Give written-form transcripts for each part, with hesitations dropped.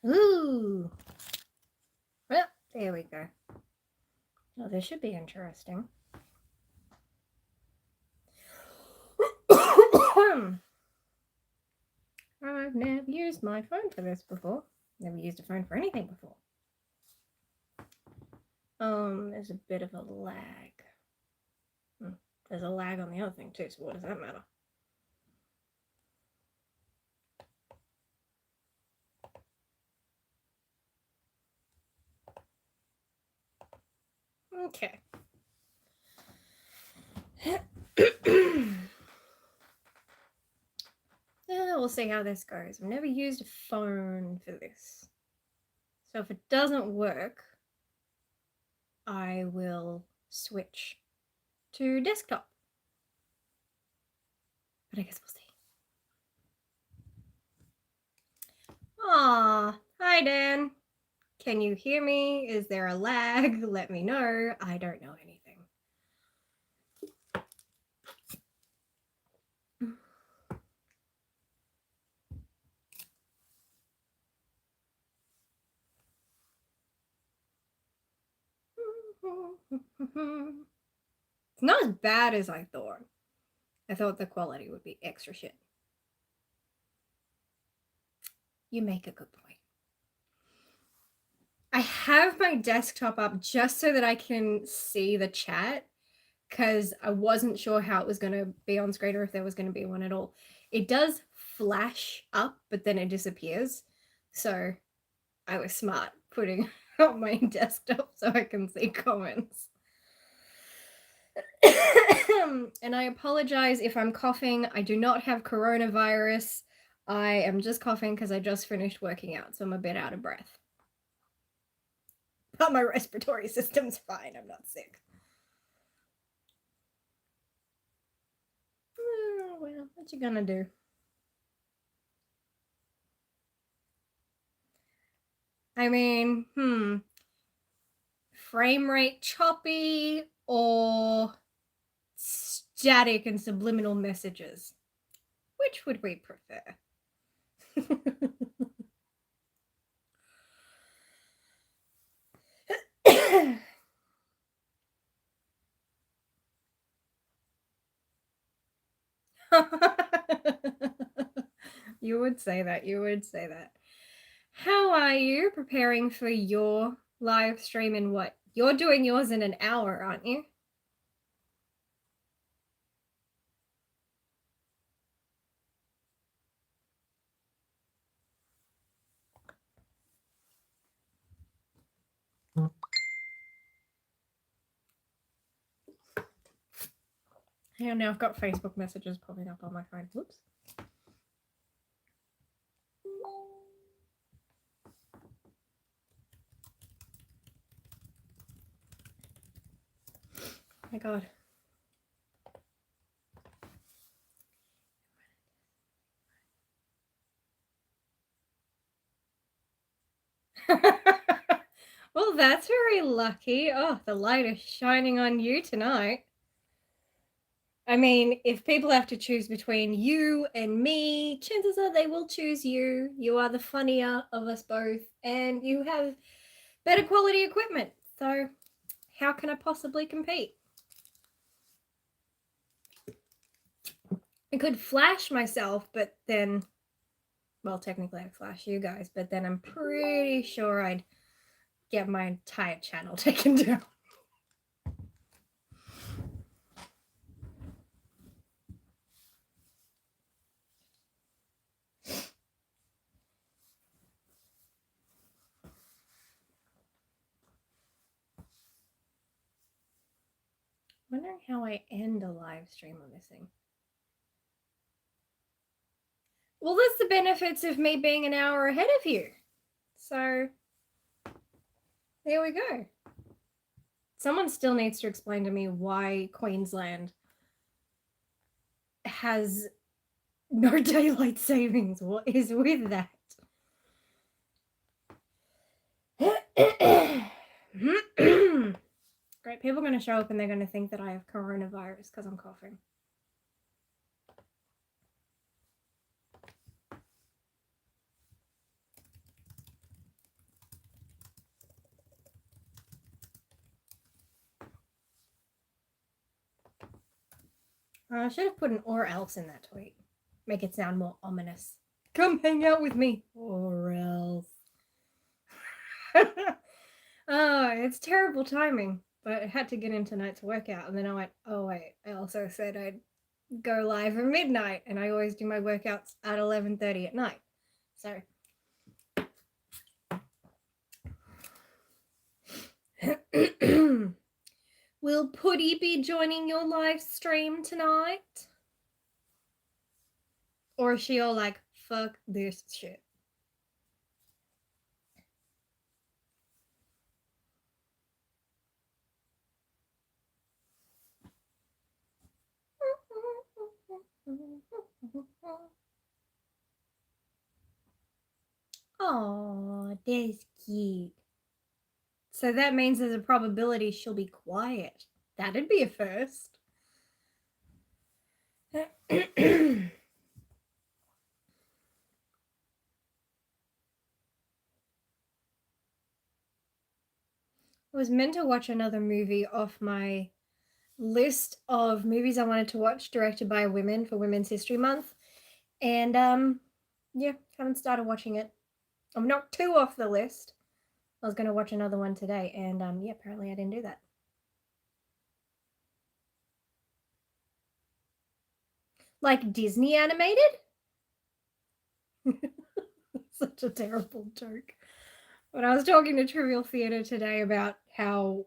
Ooh. Well, there we go. Well, this should be interesting. I've never used my phone for this before. Never used a phone for anything before. There's a bit of a lag. There's a lag on the other thing too, so what does that matter? Okay. We'll see how this goes. I've never used a phone for this. So if it doesn't work, I will switch to desktop. But I guess we'll see. Aw, hi Dan. Can you hear me? Is there a lag? Let me know. I don't know anything. It's not as bad as I thought. I thought the quality would be extra shit. You make a good point. I have my desktop up just so that I can see the chat because I wasn't sure how it was going to be on screen or if there was going to be one at all. It does flash up, but then it disappears. So I was smart putting up my desktop so I can see comments. And I apologize if I'm coughing. I do not have coronavirus. I am just coughing because I just finished working out, so I'm a bit out of breath. But my respiratory system's fine. I'm not sick. Oh, well, what you gonna do? I mean, frame rate choppy or static and subliminal messages? Which would we prefer? You would say that. You would say that. How are you preparing for your live stream in what? You're doing yours in an hour, aren't you? Hang on, now I've got Facebook messages popping up on my phone. Whoops. Oh my god. Well, that's very lucky. Oh, the light is shining on you tonight. I mean, if people have to choose between you and me, chances are they will choose you. You are the funnier of us both, and you have better quality equipment. So, how can I possibly compete? I could flash myself, but then, well, technically I'd flash you guys, but then I'm pretty sure I'd get my entire channel taken down. Wondering how I end a live stream on this thing. Well, that's the benefits of me being an hour ahead of you. So, there we go. Someone still needs to explain to me why Queensland has no daylight savings. What is with that? Great. People are going to show up and they're going to think that I have coronavirus because I'm coughing. I should have put an or else in that tweet. Make it sound more ominous. Come hang out with me. Or else. Oh, it's terrible timing. But I had to get in tonight's workout. And then I went, oh, wait. I also said I'd go live at midnight. And I always do my workouts at 11:30 at night. So. Will Putty be joining your live stream tonight? Or is she all like, fuck this shit? Oh, that's cute. So that means there's a probability she'll be quiet. That'd be a first. I was meant to watch another movie off my list of movies I wanted to watch directed by women for Women's History Month. And yeah, haven't started watching it. I'm knocked 2 off the list. I was going to watch another one today, and yeah, apparently I didn't do that. Like Disney animated? Such a terrible joke. But I was talking to Trivial Theatre today about how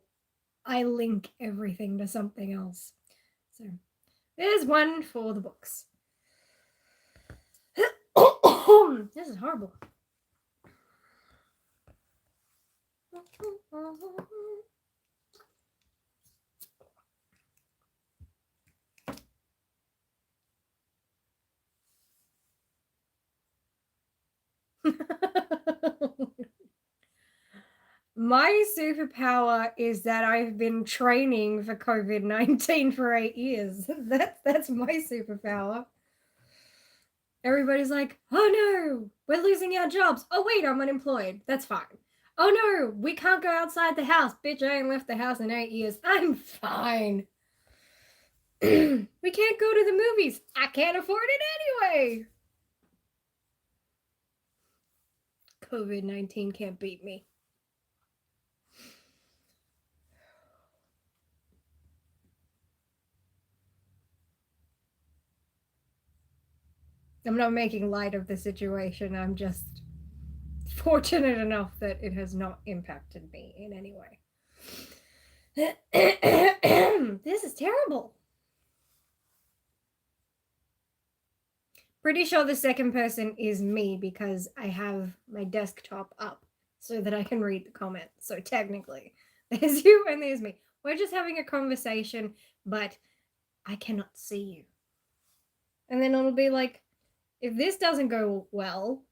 I link everything to something else. So there's one for the books. This is horrible. My superpower is that I've been training for COVID-19 for 8 years. That's my superpower. Everybody's like, oh no, we're losing our jobs. Oh wait, I'm unemployed. That's fine. Oh no, we can't go outside the house. Bitch, I ain't left the house in 8 years. I'm fine. We can't go to the movies. I can't afford it anyway. COVID-19 can't beat me. I'm not making light of the situation. I'm just fortunate enough that it has not impacted me in any way. This is terrible. Pretty sure the second person is me because I have my desktop up so that I can read the comments. So technically, there's you and there's me. We're just having a conversation, but I cannot see you. And then it'll be like, if this doesn't go well,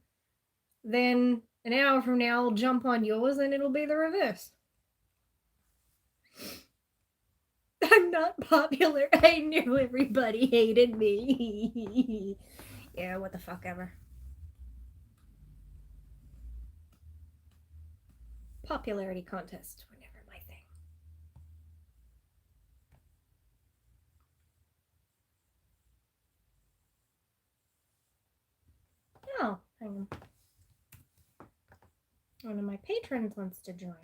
then an hour from now I'll jump on yours and it'll be the reverse. I'm not popular. I knew everybody hated me. Yeah, what the fuck ever. Popularity contests were never my thing. Oh, hang on. One of my patrons wants to join.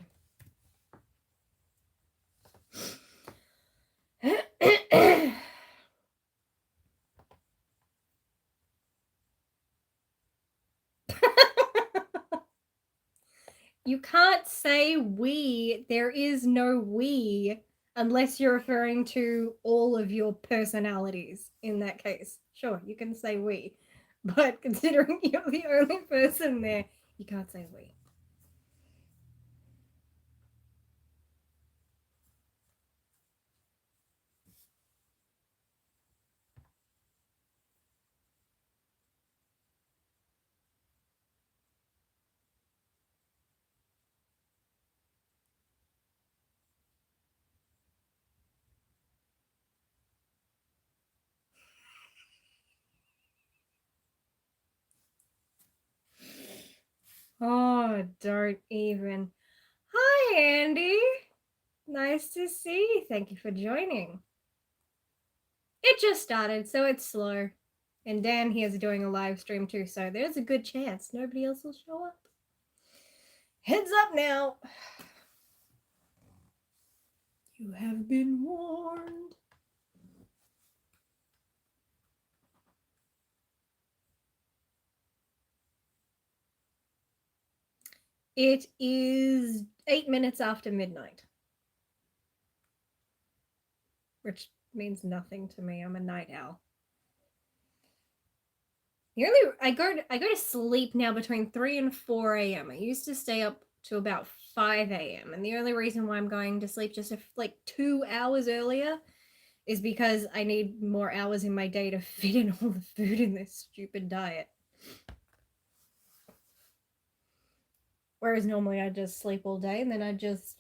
You can't say we. There is no we unless you're referring to all of your personalities in that case. Sure, you can say we. But considering you're the only person there, you can't say we. Oh, don't even. Hi, Andy. Nice to see you. Thank you for joining. It just started, so it's slow. And Dan here's doing a live stream too, so there's a good chance nobody else will show up. Heads up now. You have been warned. It is 8 minutes after midnight. Which means nothing to me. I'm a night owl. I go to sleep now between 3 and 4 a.m. I used to stay up to about 5 a.m. And the only reason why I'm going to sleep just like 2 hours earlier is because I need more hours in my day to fit in all the food in this stupid diet. Whereas normally I just sleep all day and then I just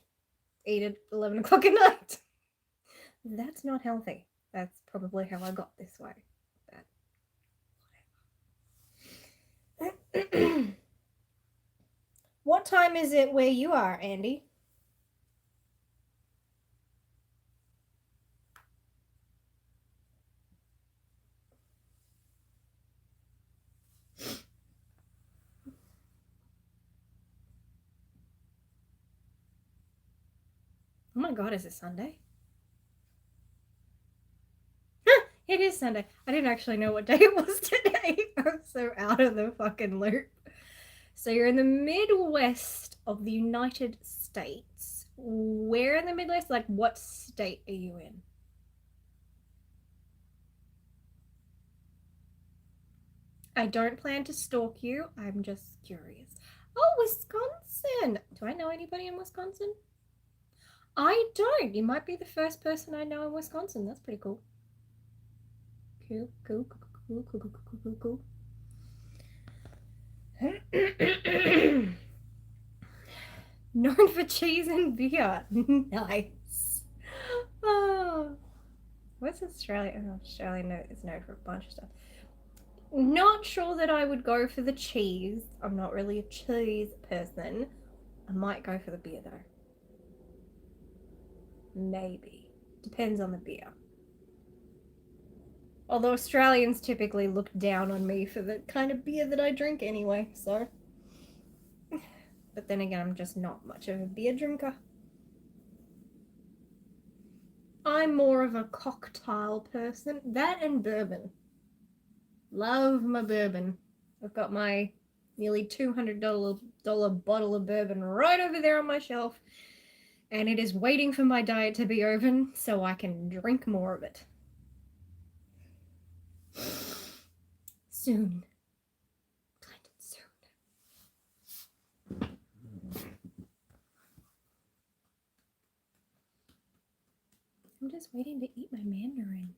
eat at 11 o'clock at night. That's not healthy. That's probably how I got this way. What time is it where you are, Andy? Oh my god, is it Sunday? It is Sunday. I didn't actually know what day it was today. I'm so out of the fucking loop. So you're in the Midwest of the United States. Where in the Midwest? Like, what state are you in? I don't plan to stalk you. I'm just curious. Oh, Wisconsin. Do I know anybody in Wisconsin? I don't. You might be the first person I know in Wisconsin. That's pretty cool. Cool, cool, cool, cool, cool, cool, cool, cool. Known for cheese and beer. Nice. Oh. What's Australia? Oh, Australia is known for a bunch of stuff. Not sure that I would go for the cheese. I'm not really a cheese person. I might go for the beer though. Maybe. Depends on the beer. Although Australians typically look down on me for the kind of beer that I drink anyway, so. But then again, I'm just not much of a beer drinker. I'm more of a cocktail person. That and bourbon. Love my bourbon. I've got my nearly $200 bottle of bourbon right over there on my shelf. And it is waiting for my diet to be over so I can drink more of it. Soon. Soon. I'm just waiting to eat my mandarin.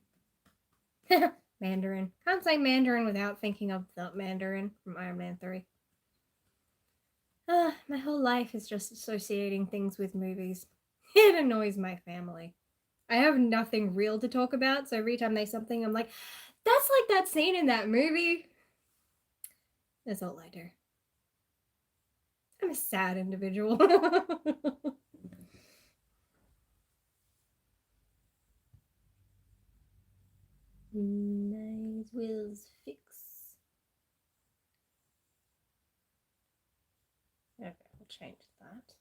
Mandarin. Can't say Mandarin without thinking of the Mandarin from Iron Man 3. My whole life is just associating things with movies. It annoys my family. I have nothing real to talk about, so every time they say something, I'm like, that's like that scene in that movie. That's all I do. I'm a sad individual. Nice wheels fix. Okay, we'll change that.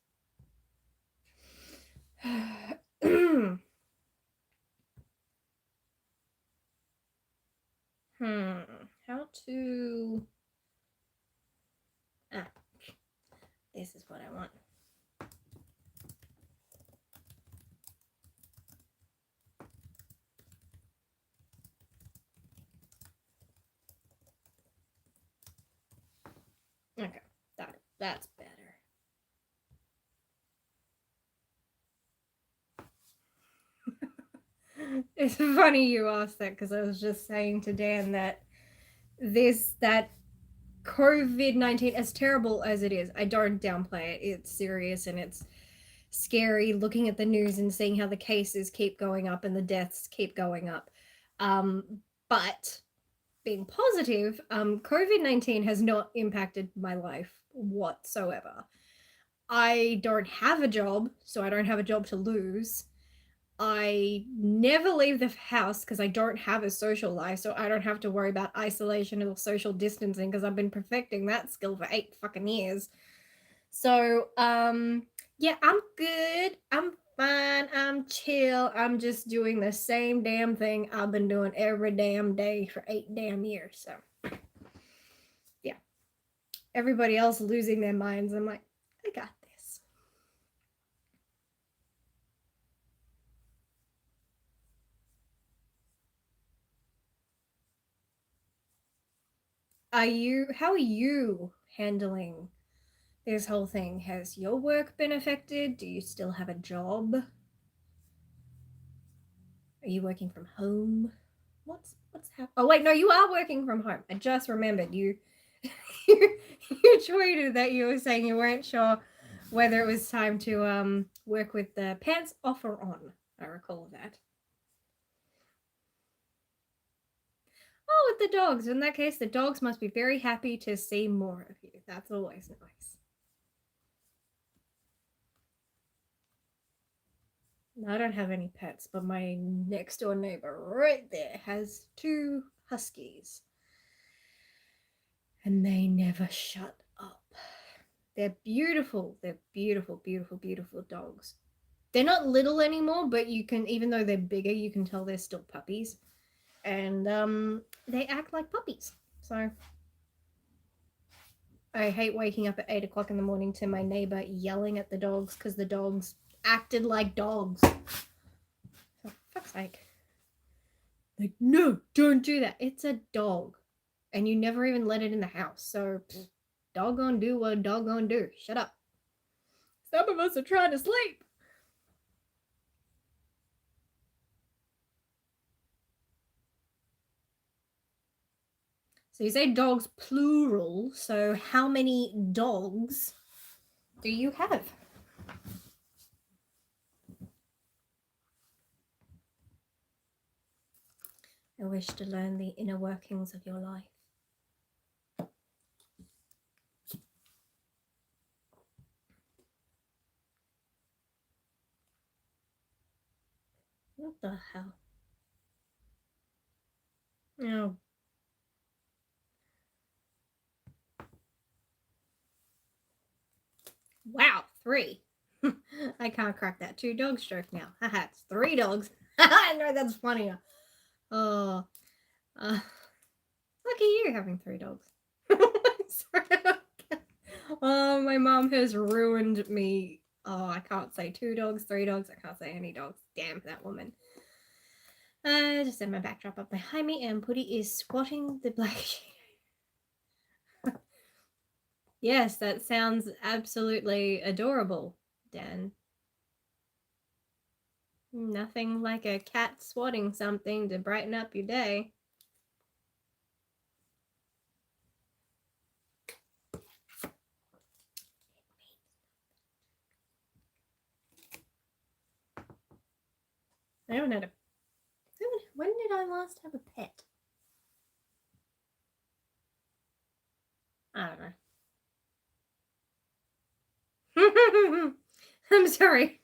How to... this is what I want. Okay, that's better. It's funny you asked that because I was just saying to Dan that that COVID-19, as terrible as it is, I don't downplay it. It's serious and it's scary looking at the news and seeing how the cases keep going up and the deaths keep going up. But being positive, COVID-19 has not impacted my life whatsoever. I don't have a job, so I don't have a job to lose. I never leave the house because I don't have a social life, so I don't have to worry about isolation or social distancing because I've been perfecting that skill for 8 fucking years. So, yeah, I'm good. I'm fine. I'm chill. I'm just doing the same damn thing I've been doing every damn day for 8 damn years. So, yeah. Everybody else losing their minds. I'm like, I got this. How are you handling this whole thing? Has your work been affected? Do you still have a job? Are you working from home? What's happening? Oh wait, no, you are working from home. I just remembered you. You tweeted that you were saying you weren't sure whether it was time to work with the pants off or on. I recall that. Oh, with the dogs. In that case, the dogs must be very happy to see more of you. That's always nice. I don't have any pets, but my next door neighbor right there has 2 huskies. And they never shut up. They're beautiful. They're beautiful, beautiful, beautiful dogs. They're not little anymore, but you can, even though they're bigger, you can tell they're still puppies. And they act like puppies. So I hate waking up at 8 o'clock in the morning to my neighbor yelling at the dogs because the dogs acted like dogs. For fuck's sake. Like, no, don't do that. It's a dog. And you never even let it in the house. So, dog gonna do what dog gonna do. Shut up. Some of us are trying to sleep. So you say dogs plural. So how many dogs do you have? I wish to learn the inner workings of your life. What the hell? Oh. Wow, 3. I can't crack that 2 dog stroke now. Haha, it's 3 dogs. I know that's funnier. Oh, lucky you having 3 dogs. Oh, my mom has ruined me. Oh, I can't say 2 dogs, 3 dogs. I can't say any dogs. Damn that woman. Just set my backdrop up behind me, and Putty is squatting the black sheep. Yes, that sounds absolutely adorable, Dan. Nothing like a cat swatting something to brighten up your day. I haven't had a. When did I last have a pet? I don't know. I'm sorry.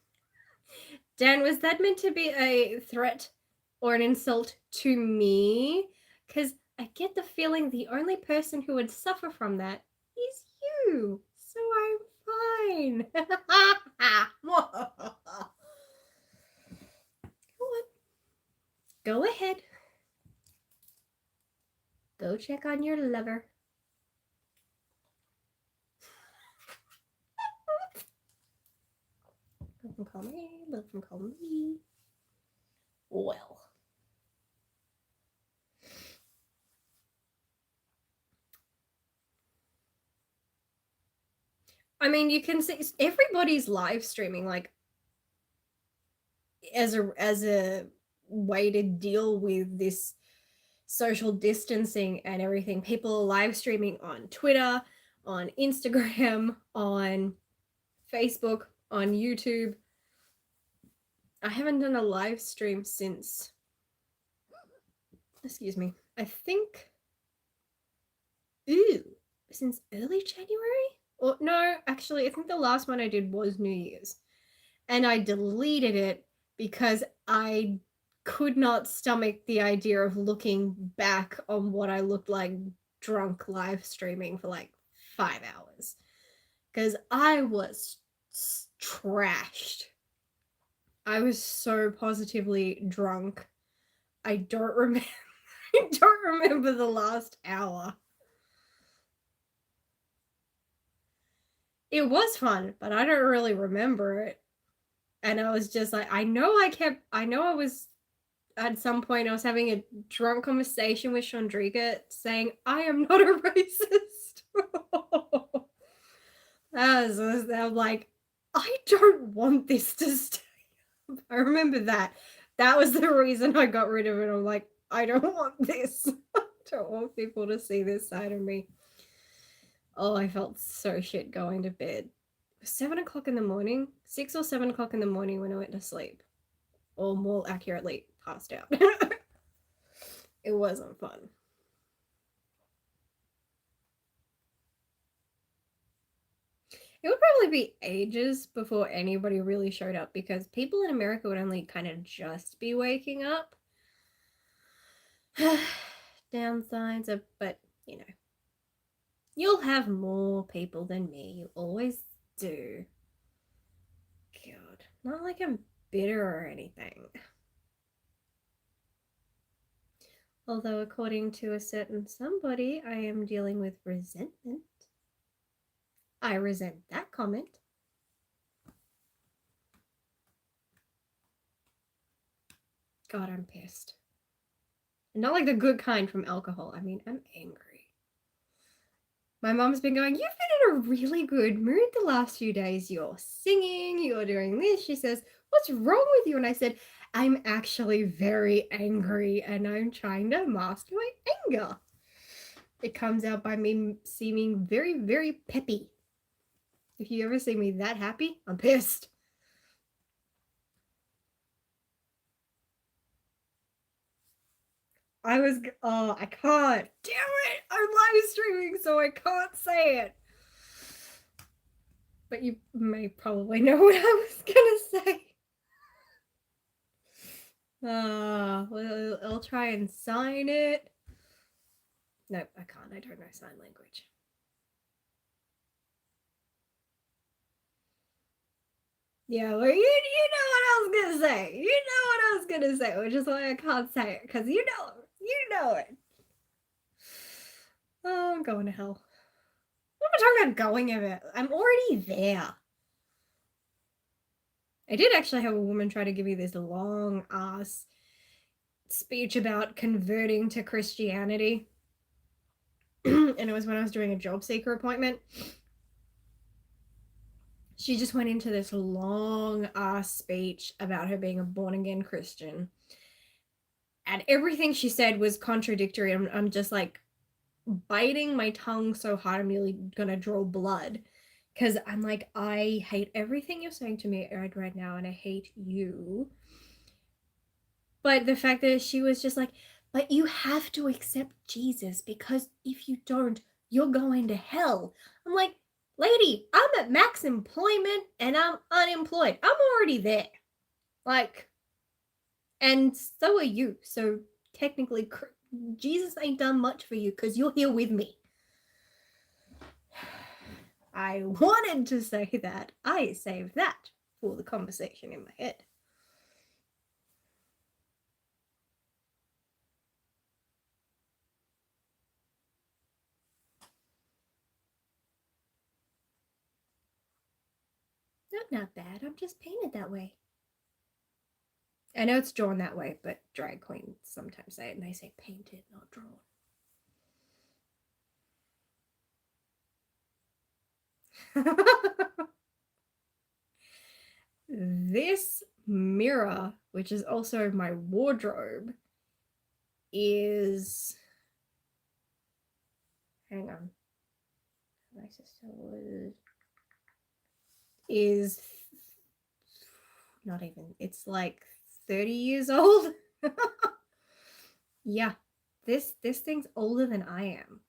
Dan, was that meant to be a threat or an insult to me? Because I get the feeling the only person who would suffer from that is you. So I'm fine. Go on. Go ahead. Go check on your lover. Let them call me. Let them call me. Well. I mean, you can see everybody's live streaming like as a way to deal with this social distancing and everything. People are live streaming on Twitter, on Instagram, on Facebook, on YouTube. I haven't done a live stream since, excuse me, I think, since early January? Or no, actually, I think the last one I did was New Year's. And I deleted it because I could not stomach the idea of looking back on what I looked like drunk live streaming for like 5 hours. Because I was trashed. I was so positively drunk. I don't remember. I don't remember the last hour. It was fun, but I don't really remember it. And I was just like, I know I was at some point I was having a drunk conversation with Chandrika saying, I am not a racist. I'm like, I don't want this to stay. I remember that. That was the reason I got rid of it. I'm like, I don't want this. I don't want people to see this side of me. Oh, I felt so shit going to bed. 7 o'clock in the morning, 6 or 7 o'clock in the morning when I went to sleep, or more accurately, passed out. It wasn't fun. It would probably be ages before anybody really showed up because people in America would only kind of just be waking up. Downsides of, but you know, you'll have more people than me. You always do. God, not like I'm bitter or anything. Although, according to a certain somebody, I am dealing with resentment. I resent that comment. God, I'm pissed. Not like the good kind from alcohol. I mean, I'm angry. My mom's been going, you've been in a really good mood the last few days. You're singing, you're doing this. She says, what's wrong with you? And I said, I'm actually very angry and I'm trying to mask my anger. It comes out by me seeming very, very peppy. If you ever see me that happy, I'm pissed. I can't. Damn it! I'm live streaming, so I can't say it. But you may probably know what I was gonna say. Well, I'll try and sign it. Nope, I can't. I don't know sign language. Yeah, well, you know what I was gonna say. You know what I was gonna say, which is why I can't say it, because you know it. Oh, I'm going to hell. What am I talking about going over? I'm already there. I did actually have a woman try to give me this long ass speech about converting to Christianity. And it was when I was doing a job seeker appointment. She just went into this long ass speech about her being a born again Christian. And everything she said was contradictory. I'm just like biting my tongue so hard I'm nearly gonna draw blood. Because I'm like, I hate everything you're saying to me right now, and I hate you. But the fact that she was just like, but you have to accept Jesus because if you don't, you're going to hell. I'm like, lady, I'm at max employment and I'm unemployed. I'm already there. Like, and so are you. So technically, Jesus ain't done much for you because you're here with me. I wanted to say that. I saved that for the conversation in my head. Not bad. I'm just painted that way. I know it's drawn that way, but drag queens sometimes say it and they say painted, not drawn. This mirror, which is also my wardrobe, is. Hang on. My sister was. Is not even. It's like 30 years old. Yeah, this thing's older than I am.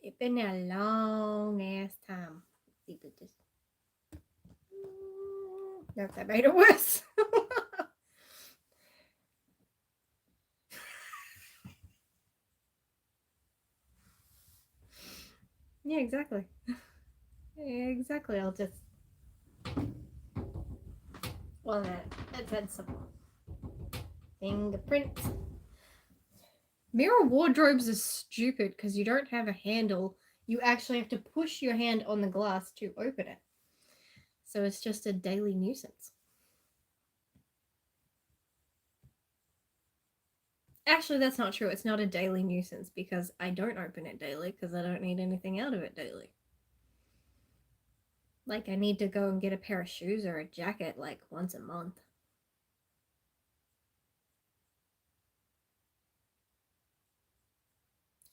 It's been a long ass time. Nope, that made it worse. Yeah, exactly. Exactly. I'll just. Well, let's add some fingerprints. Mirror wardrobes are stupid because you don't have a handle. You actually have to push your hand on the glass to open it. So it's just a daily nuisance. Actually, that's not true. It's not a daily nuisance because I don't open it daily because I don't need anything out of it daily. Like, I need to go and get a pair of shoes or a jacket like once a month.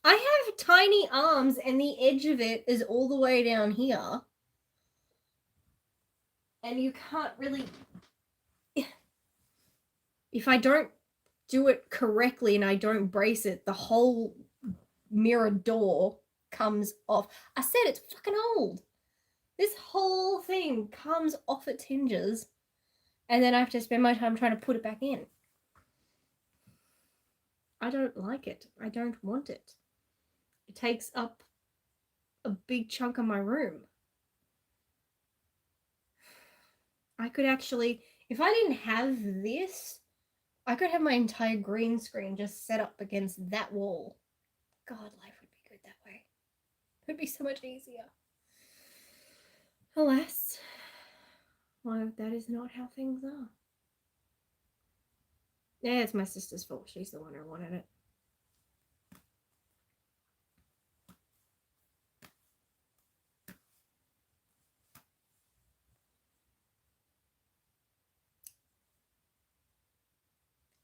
I have tiny arms and the edge of it is all the way down here. And you can't really. If I don't do it correctly and I don't brace it, the whole mirror door comes off. I said it's fucking old. This whole thing comes off its hinges, and then I have to spend my time trying to put it back in. I don't like it. I don't want it. It takes up a big chunk of my room. I could actually, if I didn't have this, I could have my entire green screen just set up against that wall. God, life would be good that way. It would be so much easier. Alas, well, that is not how things are. Yeah, it's my sister's fault. She's the one who wanted it.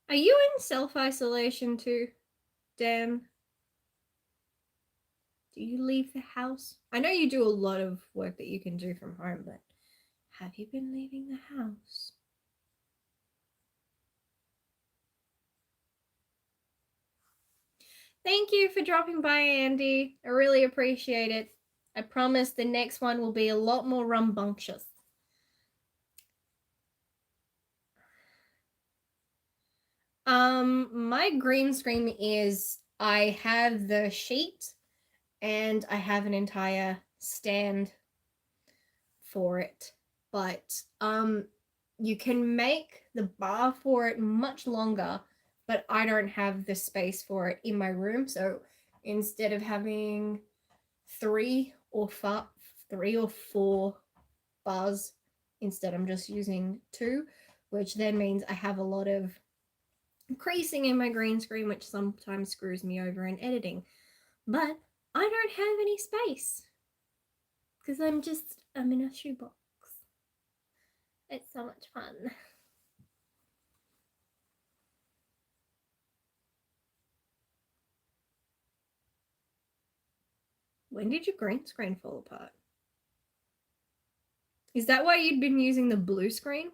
Are you in self-isolation too, Dan? Do you leave the house? I know you do a lot of work that you can do from home, but have you been leaving the house? Thank you for dropping by, Andy. I really appreciate it. I promise the next one will be a lot more rambunctious. My green screen is I have the sheet and I have an entire stand for it. But you can make the bar for it much longer, but I don't have the space for it in my room. So instead of having 3 or 4 bars, instead I'm just using 2, which then means I have a lot of creasing in my green screen, which sometimes screws me over in editing. But I don't have any space because I'm in a shoebox. It's so much fun. When did your green screen fall apart? Is that why you'd been using the blue screen?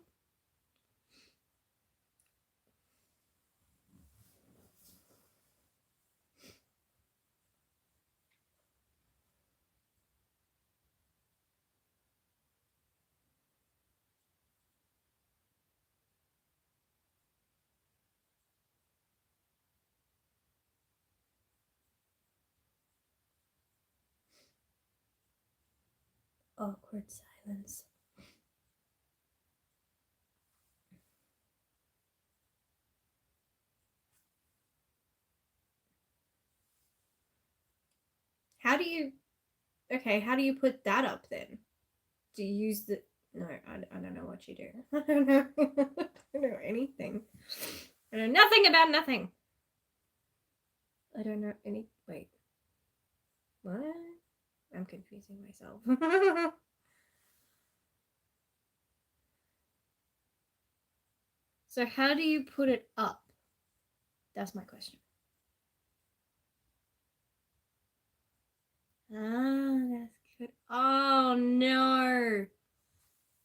Awkward silence. How do you put that up then? Do you use the no, I don't know what you do. I don't know. I don't know anything. I know nothing about nothing. I don't know any wait. What? I'm confusing myself. So how do you put it up? That's my question. Ah, that's good. Oh no.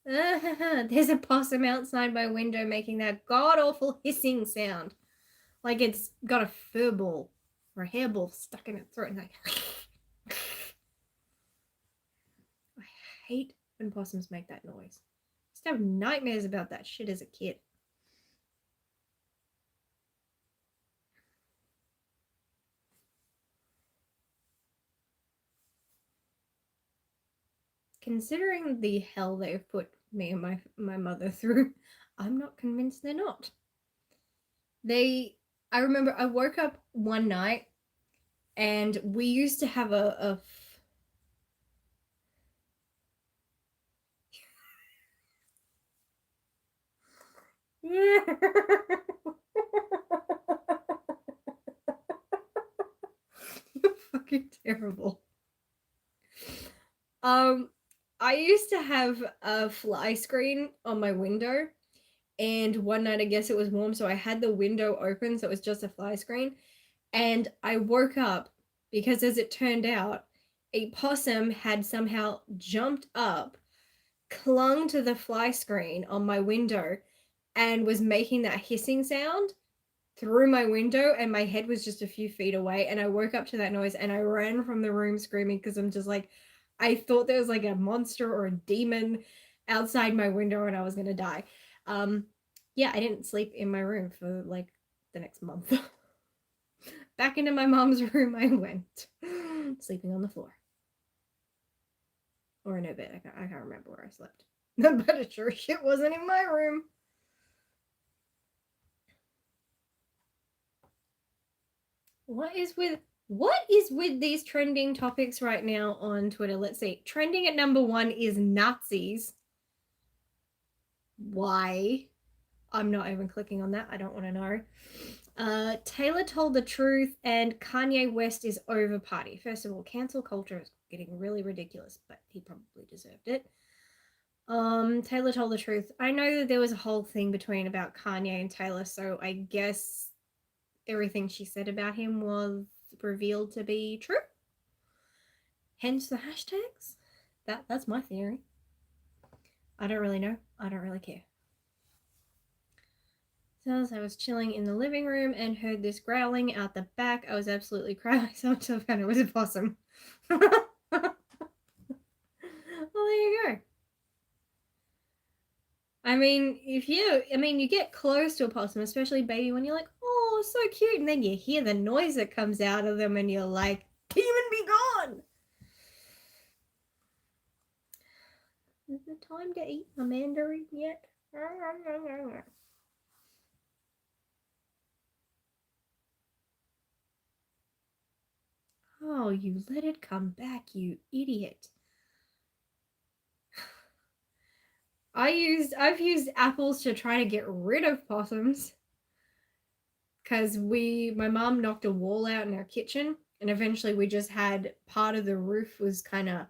There's a possum outside my window making that god awful hissing sound. Like it's got a fur ball or a hairball stuck in its throat. And like, I hate when possums make that noise. Just to have nightmares about that shit as a kid. Considering the hell they've put me and my mother through, I'm not convinced they're not. I remember I woke up one night and we used to have a fucking terrible. I used to have a fly screen on my window, and one night I guess it was warm, so I had the window open, so it was just a fly screen. And I woke up because, as it turned out, a possum had somehow jumped up, clung to the fly screen on my window, and was making that hissing sound through my window, and my head was just a few feet away. And I woke up to that noise and I ran from the room screaming because I'm just like, I thought there was like a monster or a demon outside my window and I was gonna die. Yeah, I didn't sleep in my room for like the next month. Back into my mom's room I went, sleeping on the floor. Or in her bed. I can't remember where I slept. But it sure shit wasn't in my room. What is with these trending topics right now on Twitter? Let's see. Trending at number 1 is Nazis. Why? I'm not even clicking on that. I don't want to know. Taylor told the truth and Kanye West is over party. First of all, cancel culture is getting really ridiculous, but he probably deserved it. Taylor told the truth. I know that there was a whole thing between about Kanye and Taylor, so I guess everything she said about him was revealed to be true. Hence the hashtags. That's my theory. I don't really know. I don't really care. So I was chilling in the living room and heard this growling out the back. I was absolutely crying myself to the fan. It was a possum. Well, there you go. I mean, you get close to a possum, especially baby, when you're like, oh, so cute, and then you hear the noise that comes out of them, and you're like, demon be gone. Is it time to eat my mandarin yet? Oh, you let it come back, you idiot. I've used apples to try to get rid of possums. Because my mom knocked a wall out in our kitchen, and eventually we just had part of the roof was kind of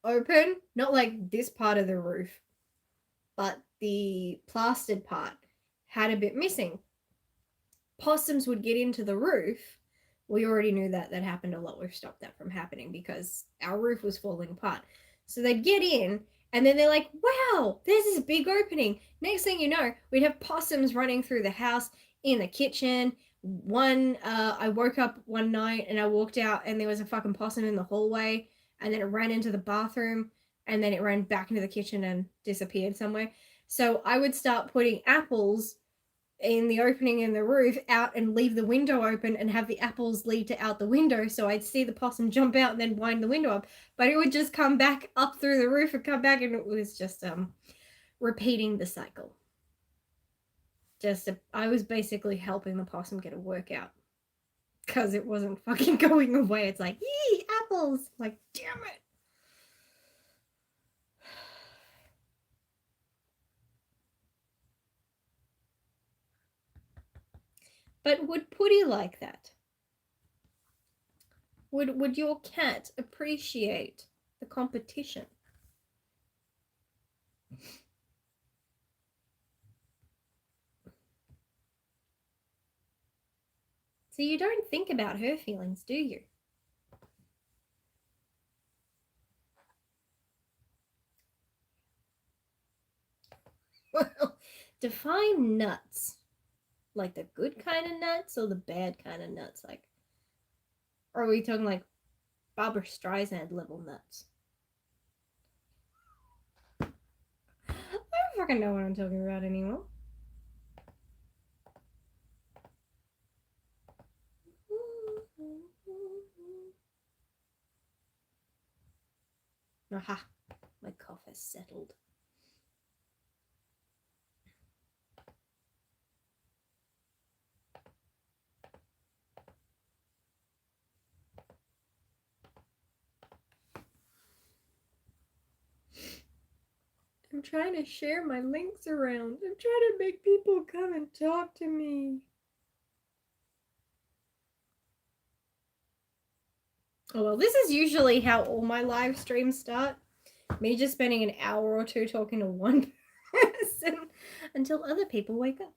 open. Not like this part of the roof, but the plastered part had a bit missing. Possums would get into the roof. We already knew that happened a lot. We've stopped that from happening because our roof was falling apart. So they'd get in, and then they're like, wow, there's this big opening. Next thing you know, we'd have possums running through the house, in the kitchen. I woke up one night and I walked out and there was a fucking possum in the hallway, and then it ran into the bathroom, and then it ran back into the kitchen and disappeared somewhere. So I would start putting apples in the opening in the roof out and leave the window open and have the apples lead to out the window, so I'd see the possum jump out and then wind the window up, but it would just come back up through the roof and come back, and it was just repeating the cycle. I was basically helping the possum get a workout because it wasn't fucking going away. It's like, yee, apples. I'm like, damn it. But would Putty like that? Would your cat appreciate the competition? So you don't think about her feelings, do you? Well, define nuts. Like the good kind of nuts or the bad kind of nuts? Like, or are we talking like Barbara Streisand level nuts? fucking know what I'm talking about anymore. Aha, my cough has settled. I'm trying to share my links around. I'm trying to make people come and talk to me. Oh, well, this is usually how all my live streams start. Me just spending an hour or two talking to one person until other people wake up.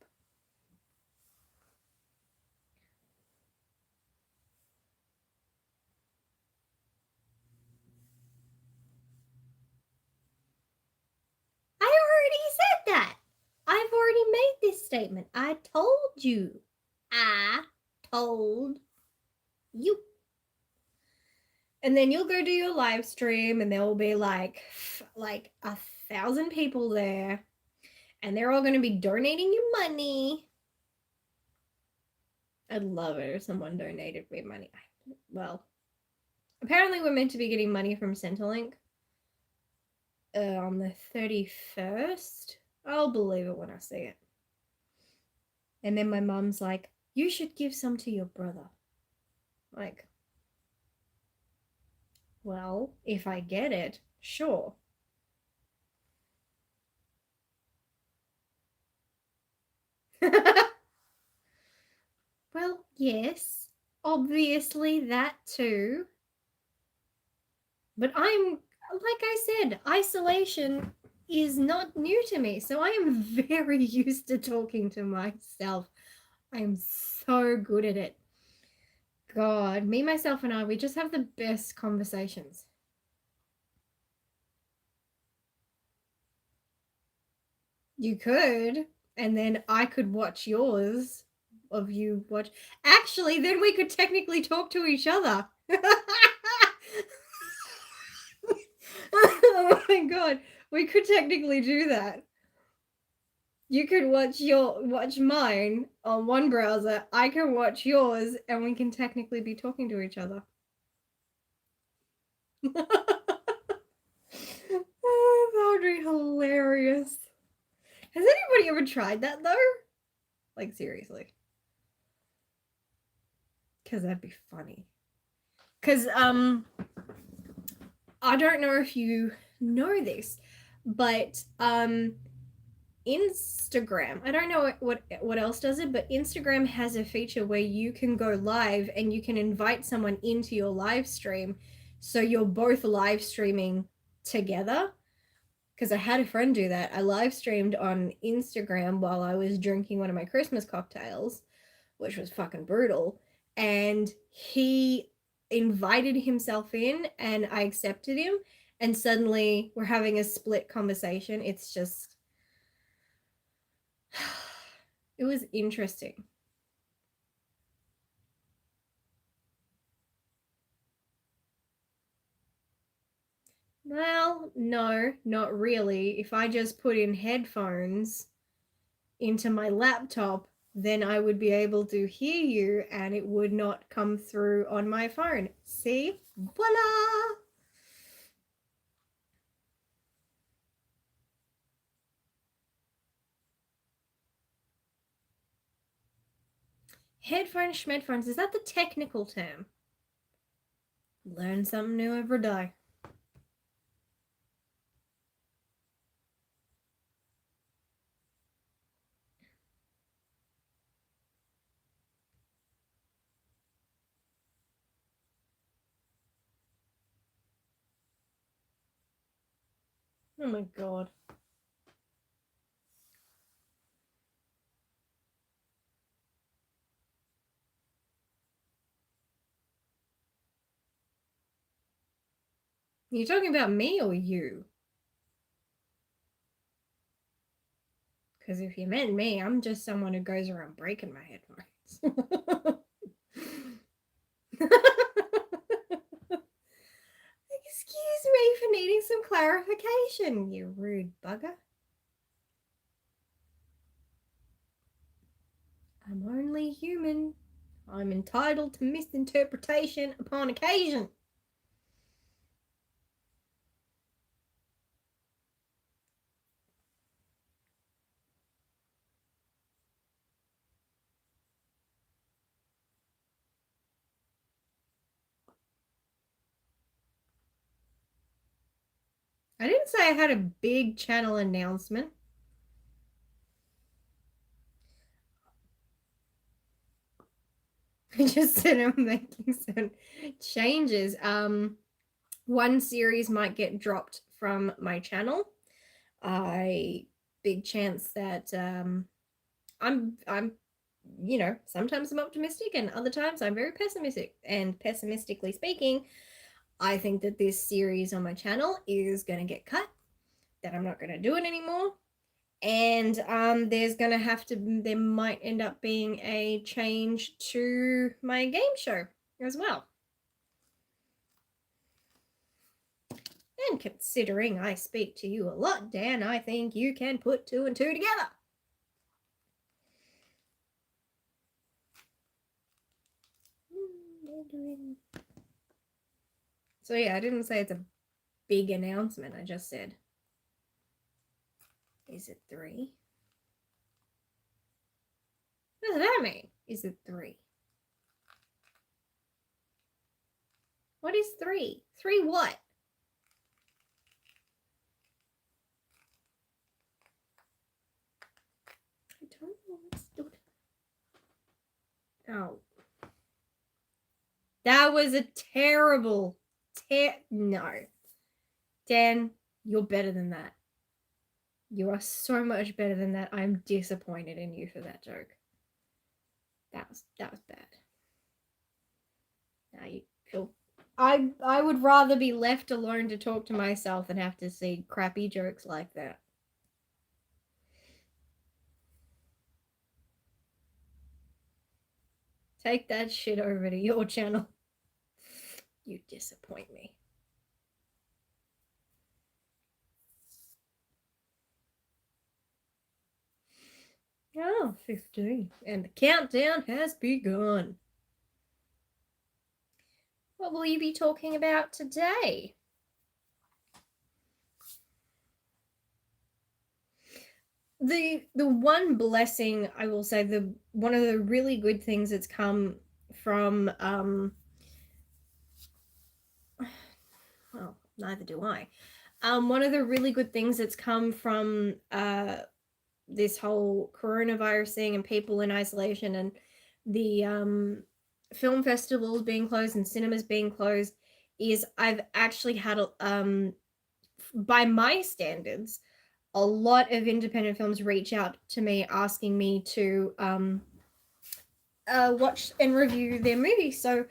I already said that. I've already made this statement. I told you. I told you. And then you'll go do your live stream and there will be like 1,000 people there. And they're all going to be donating you money. I'd love it if someone donated me money. Well, apparently we're meant to be getting money from Centrelink on the 31st. I'll believe it when I see it. And then my mum's like, you should give some to your brother. Like, well, if I get it, sure. Well, yes, obviously that too. But like I said, isolation is not new to me. So I am very used to talking to myself. I am so good at it. God, me, myself, and I, we just have the best conversations. You could, and then I could watch yours of you watch. Actually, then we could technically talk to each other. Oh my god, we could technically do that. You could watch mine on one browser, I can watch yours, and we can technically be talking to each other. Oh, that would be hilarious. Has anybody ever tried that though? Like seriously. Cause that'd be funny. Cause I don't know if you know this, but Instagram, I don't know what else does it, but Instagram has a feature where you can go live and you can invite someone into your live stream, so you're both live streaming together. Because I had a friend do that. I live streamed on Instagram while I was drinking one of my Christmas cocktails, which was fucking brutal, and he invited himself in and I accepted him, and suddenly we're having a split conversation. It's just it was interesting. Well, no, not really. If I just put in headphones into my laptop, then I would be able to hear you and it would not come through on my phone. See? Voila! Headphones, schmedphones, is that the technical term? Learn something new every day. Oh my god. Are you talking about me or you? Because if you meant me, I'm just someone who goes around breaking my headphones. Excuse me for needing some clarification, you rude bugger. I'm only human. I'm entitled to misinterpretation upon occasion. I didn't say I had a big channel announcement. I just said I'm making some changes. One series might get dropped from my channel. I big chance that I'm sometimes I'm optimistic and other times I'm very pessimistic. And pessimistically speaking, I think that this series on my channel is going to get cut, that I'm not going to do it anymore. And there might end up being a change to my game show as well. And considering I speak to you a lot, Dan, I think you can put two and two together. So yeah, I didn't say it's a big announcement. I just said, is it 3? What does that mean? Is it 3? What is 3? 3 what? I don't know what's doing. Oh. That was a terrible. No. Dan, you're better than that. You are so much better than that. I'm disappointed in you for that joke. That was bad. Now you feel I would rather be left alone to talk to myself than have to see crappy jokes like that. Take that shit over to your channel. You disappoint me. Oh, 15. And the countdown has begun. What will you be talking about today? The one blessing, I will say, the one of the really good things that's come from well, neither do I. One of the really good things that's come from this whole coronavirus thing and people in isolation and the film festivals being closed and cinemas being closed is I've actually had by my standards, a lot of independent films reach out to me asking me to watch and review their movies. So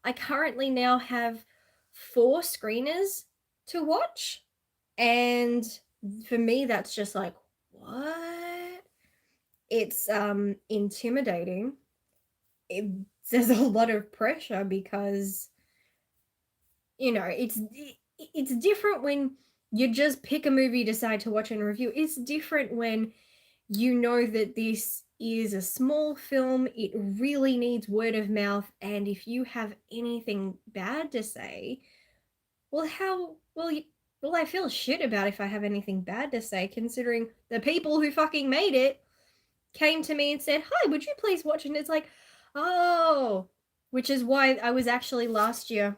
I currently now have 4 screeners to watch, and for me that's just like, what? It's intimidating. There's a lot of pressure because it's different when you just pick a movie, decide to watch and review. It's different when you know that this is a small film, it really needs word of mouth, and if you have anything bad to say, well, how will I feel shit about if I have anything bad to say, considering the people who fucking made it came to me and said, "Hi, would you please watch?" And it's like, oh, which is why I was actually last year,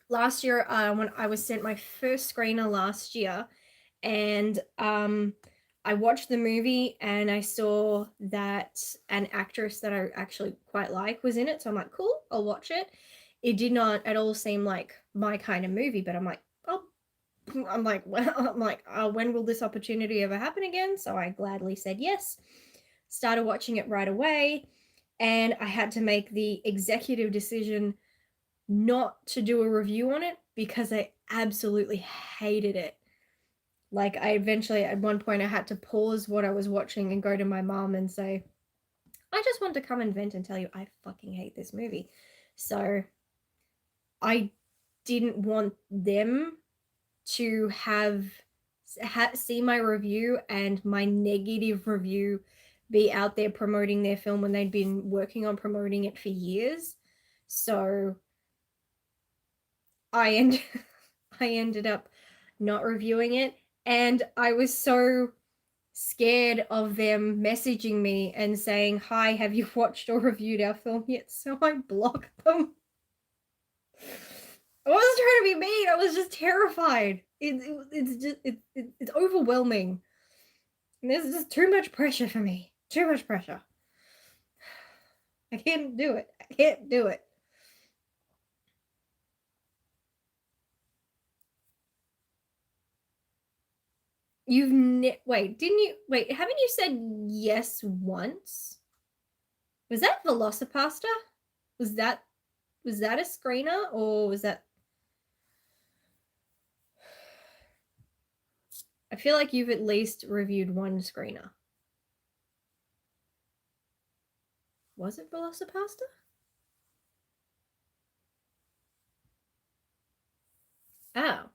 when I was sent my first screener last year, and I watched the movie and I saw that an actress that I actually quite like was in it, so I'm like, cool, I'll watch it. It did not at all seem like my kind of movie, but I'm like, oh, when will this opportunity ever happen again? So I gladly said yes, started watching it right away, and I had to make the executive decision not to do a review on it because I absolutely hated it. Like, I eventually, at one point, I had to pause what I was watching and go to my mom and say, I just want to come and vent and tell you I fucking hate this movie. So I didn't want them to see my review and my negative review be out there promoting their film when they'd been working on promoting it for years. So I end I ended up not reviewing it, and I was so scared of them messaging me and saying, "Hi, have you watched or reviewed our film yet?" So I blocked them. I wasn't trying to be mean. I was just terrified. It's overwhelming. And there's just too much pressure for me. Too much pressure. I can't do it. I can't do it. Wait, didn't you wait, haven't you said yes once? Was that Velocipasta? Was that was that a screener, or was that, I feel like you've at least reviewed one screener. Was it Velocipasta? Oh.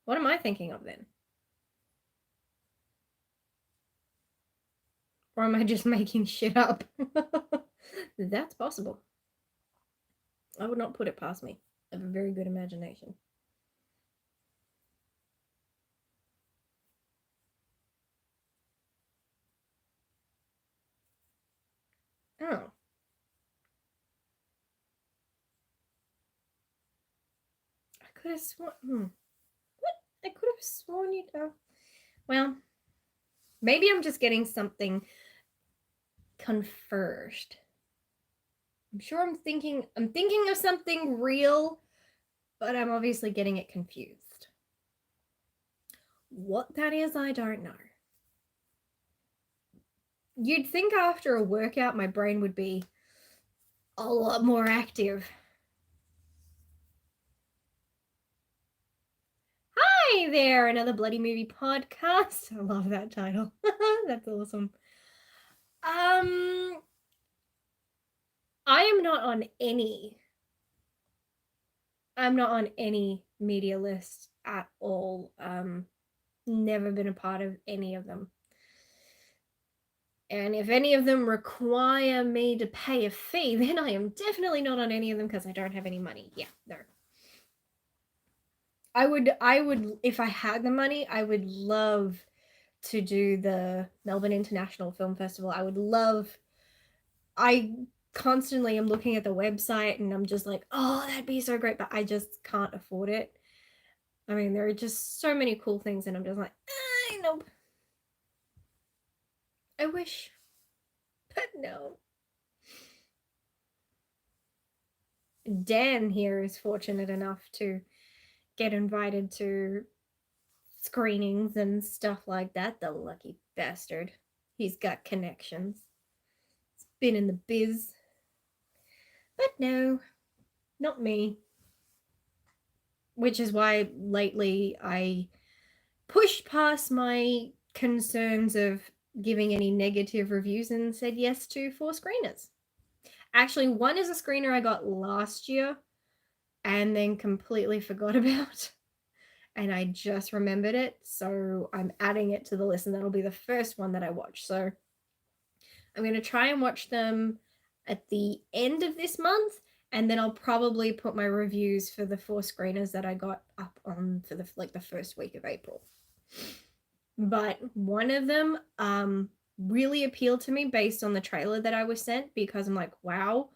What am I thinking of then? Or am I just making shit up? That's possible. I would not put it past me. I have a very good imagination. Oh. I could have sworn. What? I could have sworn you. Oh. Well, maybe I'm just getting something converged. I'm sure I'm thinking of something real, but I'm obviously getting it confused. What that is, I don't know. You'd think after a workout my brain would be a lot more active. Hi there, another Bloody Movie podcast. I love that title. That's awesome. I am not on any. I'm not on any media list at all. Never been a part of any of them. And if any of them require me to pay a fee, then I am definitely not on any of them because I don't have any money. Yeah, no. I would, if I had the money, I would love to do the Melbourne International Film Festival. I constantly am looking at the website and I'm just like, oh, that'd be so great, but I just can't afford it. I mean, there are just so many cool things, and I'm just like, nope. I wish, but no. Dan here is fortunate enough to get invited to screenings and stuff like that. The lucky bastard. He's got connections. He's been in the biz. But no, not me. Which is why lately I pushed past my concerns of giving any negative reviews and said yes to 4 screeners. Actually, one is a screener I got last year and then completely forgot about. And I just remembered it. So I'm adding it to the list, and that'll be the first one that I watch. So I'm going to try and watch them at the end of this month. And then I'll probably put my reviews for the 4 screeners that I got up on for the first week of April. But one of them really appealed to me based on the trailer that I was sent, because I'm like, wow,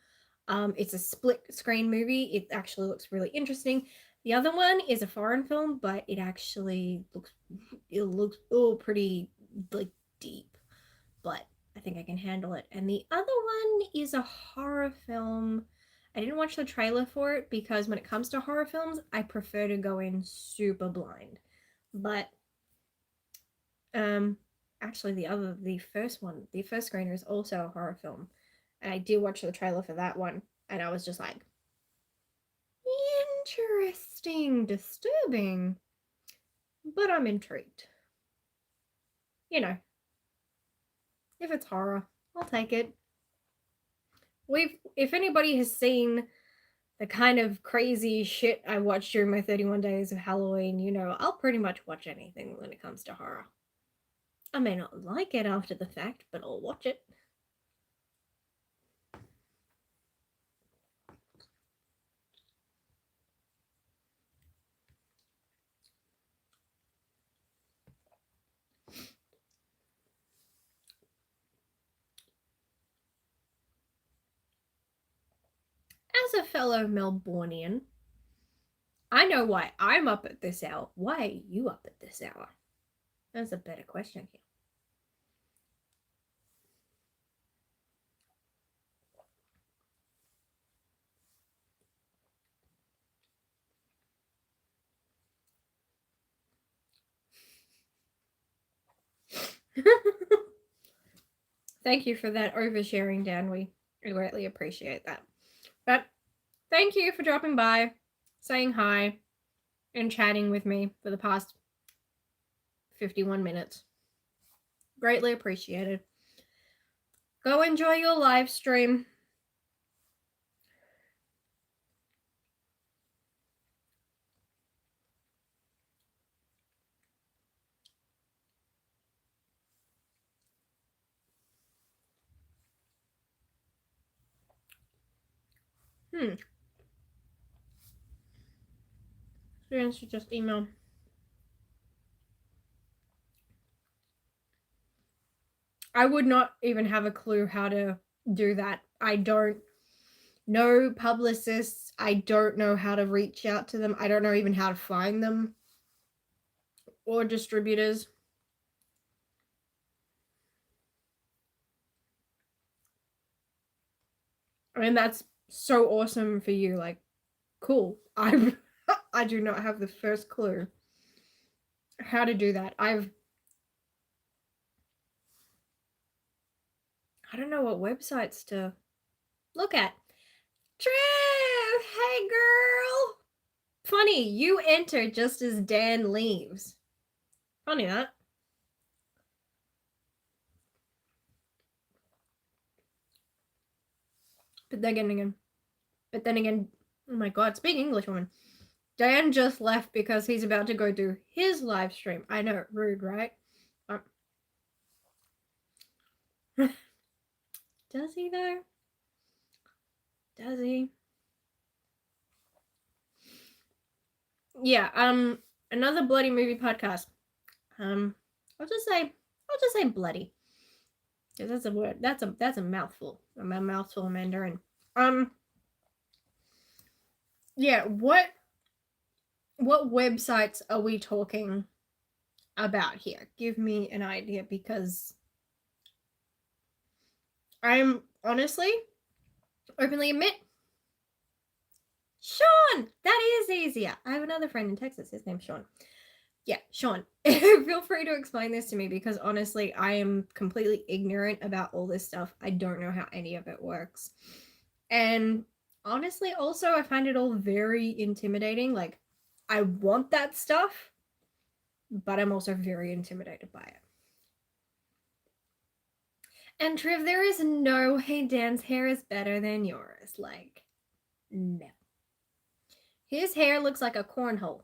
it's a split screen movie. It actually looks really interesting. The other one is a foreign film, but it actually looks pretty like deep. But I think I can handle it. And the other one is a horror film. I didn't watch the trailer for it because when it comes to horror films, I prefer to go in super blind. But actually the first screener is also a horror film. And I did watch the trailer for that one, and I was just like, interesting, disturbing, but I'm intrigued. You know, if it's horror, I'll take it. If anybody has seen the kind of crazy shit I watched during my 31 days of Halloween, you know, I'll pretty much watch anything when it comes to horror. I may not like it after the fact, but I'll watch it. As a fellow Melbourneian, I know why I'm up at this hour. Why are you up at this hour? That's a better question here. Thank you for that oversharing, Dan. We greatly appreciate that. But thank you for dropping by, saying hi, and chatting with me for the past 51 minutes. Greatly appreciated. Go enjoy your live stream. Students should just email. I would not even have a clue how to do that. I don't know publicists. I don't know how to reach out to them. I don't know even how to find them or distributors. I mean, that's so awesome for you. Like, cool. I do not have the first clue how to do that. I don't know what websites to look at. Trev, hey girl. Funny, you enter just as Dan leaves. Funny that. But then again, oh my god, speak English, woman. Dan just left because he's about to go do his live stream. I know, rude, right? Does he though? Does he? Yeah, another bloody movie podcast. I'll just say bloody. Because that's a word. That's a mouthful. A mouthful of Mandarin. Yeah, what websites are we talking about here? Give me an idea, because I'm honestly, openly admit, Sean, that is easier. I have another friend in Texas. His name's Sean. Yeah, Sean, feel free to explain this to me, because honestly, I am completely ignorant about all this stuff. I don't know how any of it works. And honestly, also, I find it all very intimidating. Like, I want that stuff, but I'm also very intimidated by it. And Triv, there is no way Dan's hair is better than yours. Like, no. His hair looks like a cornhole.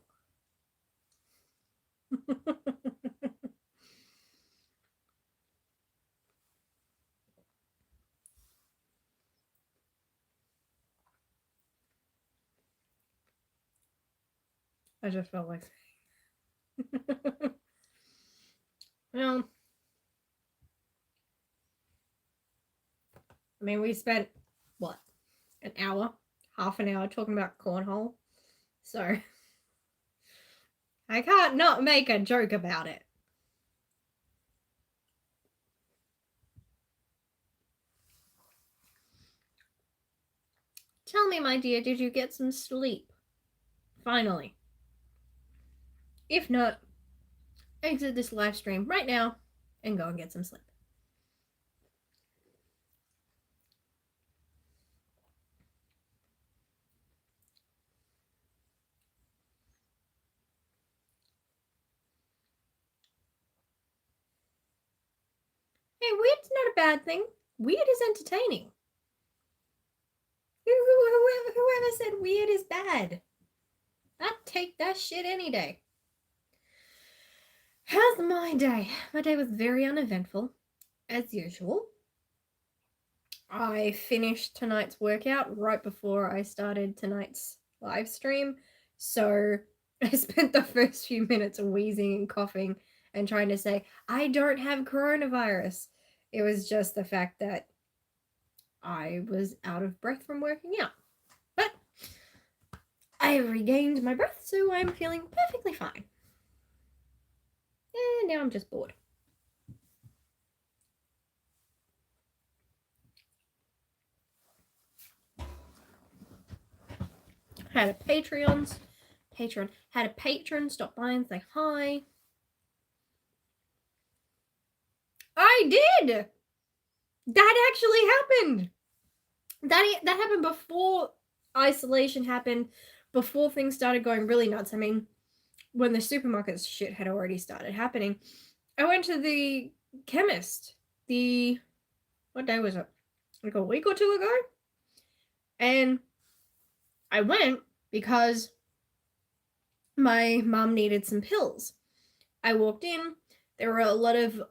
I just felt like well, I mean, we spent what, an hour, half an hour talking about cornhole, so I can't not make a joke about it. Tell me, my dear, did you get some sleep? Finally. If not, exit this live stream right now and go and get some sleep. Hey, weird's not a bad thing. Weird is entertaining. Whoever said weird is bad? I'd take that shit any day. How's was my day? My day was very uneventful, as usual. I finished tonight's workout right before I started tonight's live stream. So I spent the first few minutes wheezing and coughing and trying to say, I don't have coronavirus. It was just the fact that I was out of breath from working out. But I regained my breath, so I'm feeling perfectly fine. And now I'm just bored. Had a patron stop by and say hi. I did. That actually happened. That happened before isolation happened, before things started going really nuts. I mean, when the supermarket shit had already started happening. I went to the chemist. What day was it? Like a week or two ago? And I went because my mom needed some pills. I walked in. There were a lot of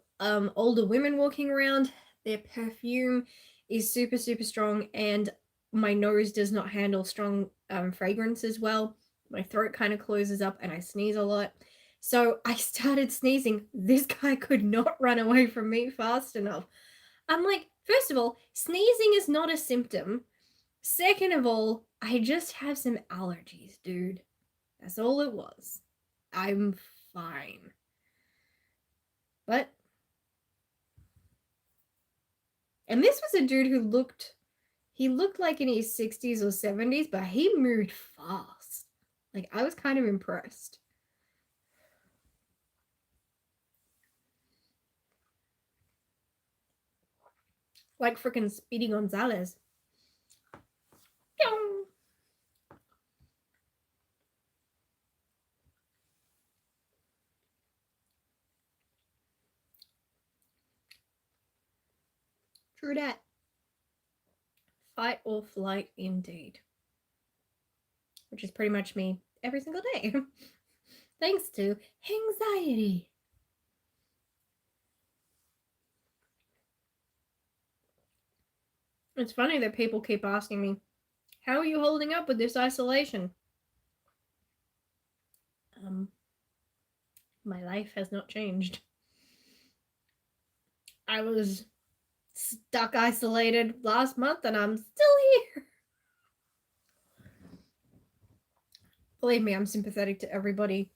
older women walking around. Their perfume is super, super strong, and my nose does not handle strong fragrance as well. My throat kind of closes up, and I sneeze a lot. So I started sneezing. This guy could not run away from me fast enough. I'm like, first of all, sneezing is not a symptom. Second of all, I just have some allergies, dude. That's all it was. I'm fine. And this was a dude who looked like in his 60s or 70s, but he moved fast. Like, I was kind of impressed. Like freaking Speedy Gonzalez. Pyong! True that. Fight or flight indeed. Which is pretty much me every single day. Thanks to anxiety. It's funny that people keep asking me, how are you holding up with this isolation? My life has not changed. I was stuck isolated last month and I'm still here. Believe me, I'm sympathetic to everybody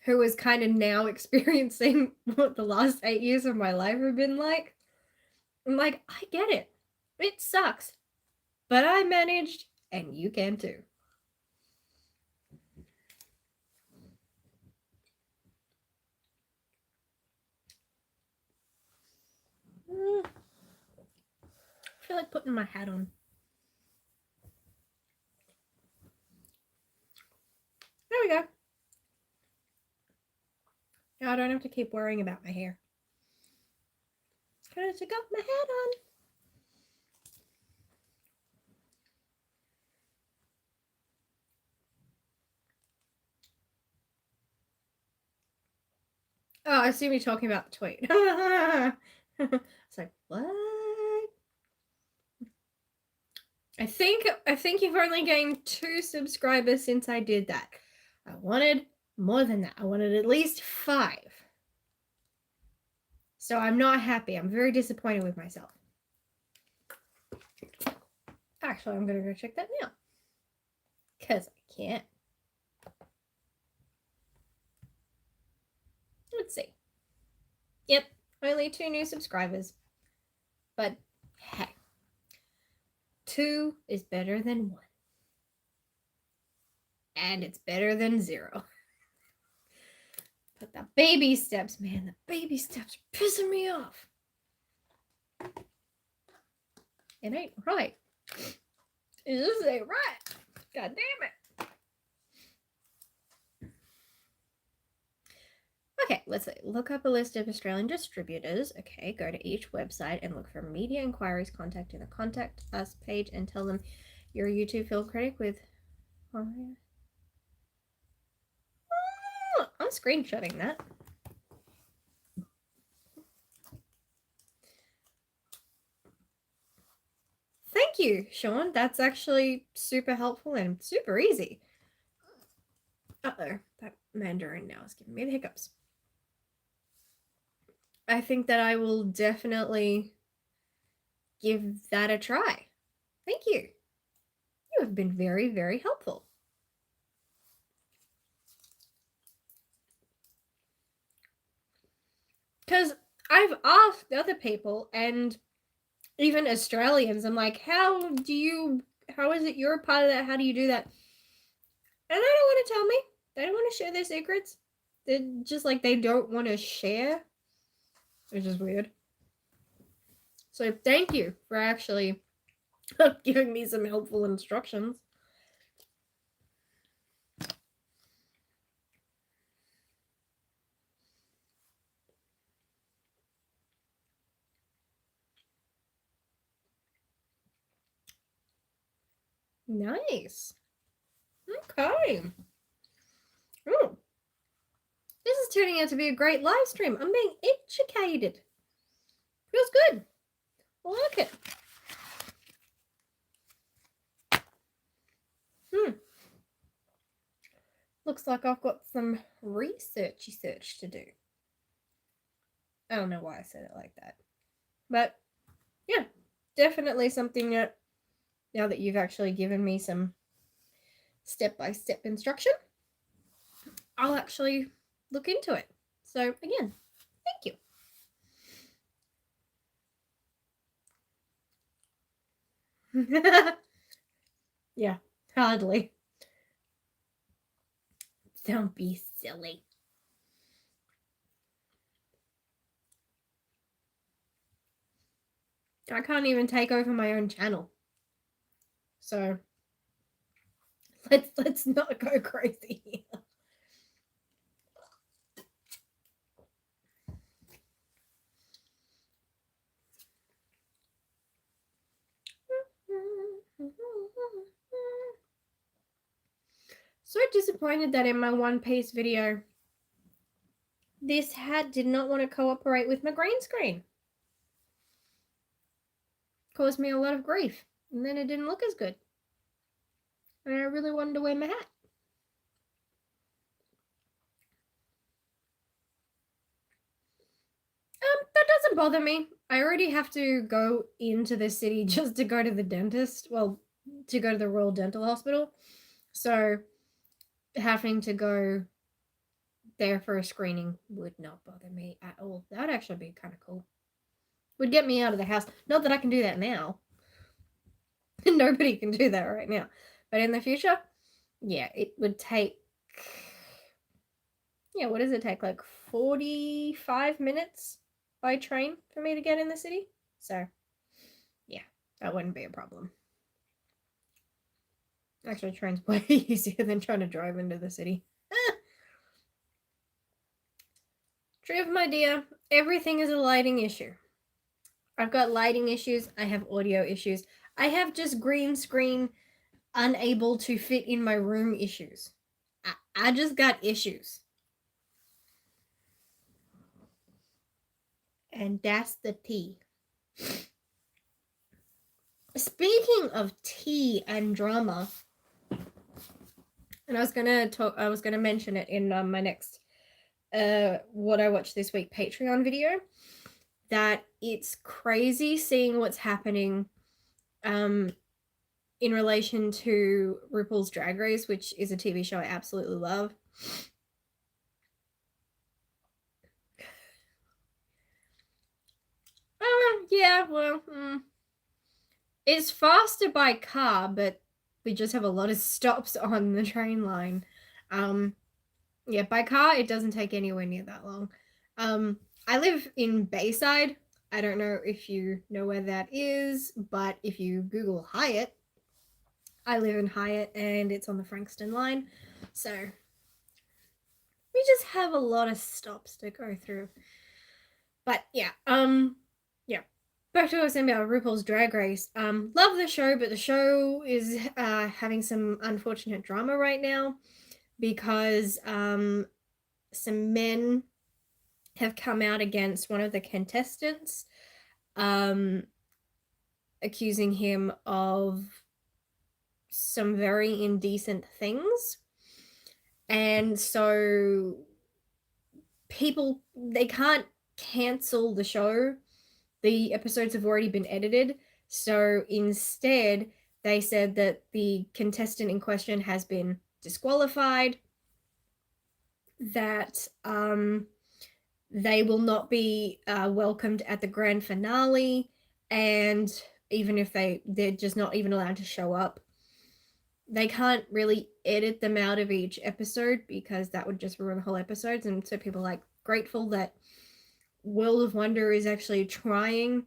who is kind of now experiencing what the last 8 years of my life have been like. I'm like, I get it. It sucks. But I managed, and you can too. I feel like putting my hat on. There we go. Now I don't have to keep worrying about my hair. Because I got my hat on. Oh, I assume you're talking about the tweet. It's like, what? I think you've only gained 2 subscribers since I did that. I wanted more than that. I wanted at least 5. So I'm not happy. I'm very disappointed with myself. Actually, I'm going to go check that now. Because I can't. Let's see. Yep, only 2 new subscribers. But hey, 2 is better than 1. And it's better than 0. But the baby steps, man, the baby steps are pissing me off. It ain't right. It just ain't right. God damn it. Okay, let's see. Look up a list of Australian distributors. Okay, go to each website and look for media inquiries. Contact in the Contact Us page and tell them you're a YouTube film critic with... Oh, I'm screenshotting that. you, Sean. That's actually super helpful and super easy. Uh-oh, that Mandarin now is giving me the hiccups. I think that I will definitely give that a try. Thank you. You have been very, very helpful. Because I've asked other people and even Australians, I'm like, how is it you're a part of that? How do you do that? And they don't want to tell me. They don't want to share their secrets. They're just like, they don't want to share, which is weird. So thank you for actually giving me some helpful instructions. Nice. Okay. Oh, this is turning out to be a great live stream. I'm being educated. Feels good. I like it. Looks like I've got some research to do. I don't know why I said it like that. But yeah, definitely something that now that you've actually given me some step-by-step instruction, I'll actually look into it. So again, thank you. Yeah, hardly. Don't be silly. I can't even take over my own channel. So let's not go crazy. So disappointed that in my One Piece video, this hat did not want to cooperate with my green screen. Caused me a lot of grief. And then it didn't look as good. And I really wanted to wear my hat. That doesn't bother me. I already have to go into the city just to go to the dentist. Well, to go to the Royal Dental Hospital. So having to go there for a screening would not bother me at all. That would actually be kind of cool. Would get me out of the house. Not that I can do that now. Nobody can do that right now. But in the future, yeah, it would take, yeah, what does it take? Like 45 minutes by train for me to get in the city? So, yeah, that wouldn't be a problem. Actually, train's way easier than trying to drive into the city. Triv, my dear, everything is a lighting issue. I've got lighting issues. I have audio issues. I have just green screen unable to fit in my room issues. I just got issues. And that's the tea. Speaking of tea and drama, and I was gonna mention it in my next what I watched this week Patreon video, that it's crazy seeing what's happening in relation to RuPaul's Drag Race, which is a TV show I absolutely love. Yeah, well, it's faster by car, but we just have a lot of stops on the train line. Yeah, by car, it doesn't take anywhere near that long. I live in Bayside. I don't know if you know where that is, but if you Google Hyatt, I live in Hyatt and it's on the Frankston line. So we just have a lot of stops to go through. But yeah, yeah. Back to what I was saying about RuPaul's Drag Race. Love the show, but the show is having some unfortunate drama right now because some men have come out against one of the contestants accusing him of some very indecent things. And so people, they can't cancel the show. The episodes have already been edited. So instead, they said that the contestant in question has been disqualified, that they will not be welcomed at the grand finale, and even if they're just not even allowed to show up. They can't really edit them out of each episode because that would just ruin the whole episodes. And so people are like grateful that World of Wonder is actually trying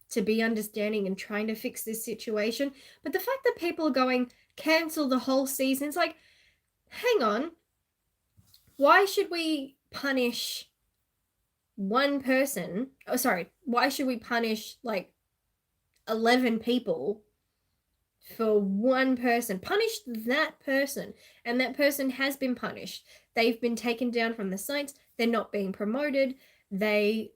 to be understanding and trying to fix this situation. But the fact that people are going, cancel the whole season, it's like, hang on. Why should we punish one person? Oh, sorry. Why should we punish like 11 people for one person? Punish that person. And that person has been punished. They've been taken down from the sites. They're not being promoted. They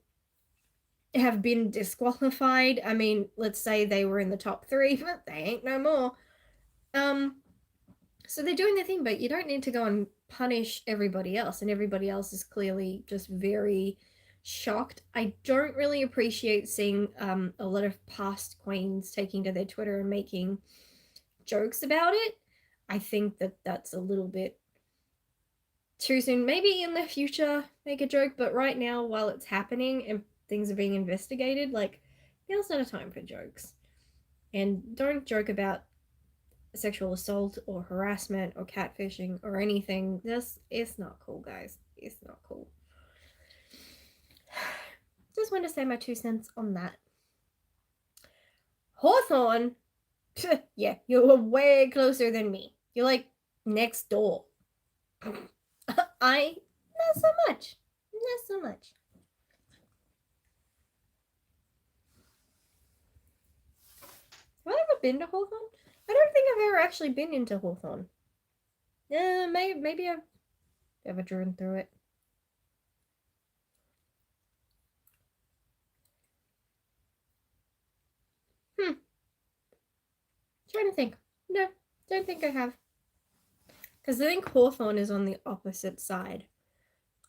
have been disqualified. I mean, let's say they were in the top 3, but they ain't no more. So they're doing their thing, but you don't need to go and punish everybody else, and everybody else is clearly just very shocked. I don't really appreciate seeing a lot of past queens taking to their Twitter and making jokes about it. I think that that's a little bit too soon. Maybe in the future make a joke, but right now, while it's happening and things are being investigated, like, now's not a time for jokes. And don't joke about sexual assault or harassment or catfishing or anything. It's not cool, guys. It's not cool. Just wanted to say my 2 cents on that. Hawthorne, yeah, you're way closer than me. You're like next door. I, not so much. Not so much. Have I ever been to Hawthorne? I don't think I've ever actually been into Hawthorne. Yeah, maybe I've ever driven through it. Trying to think. No, don't think I have. Because I think Hawthorne is on the opposite side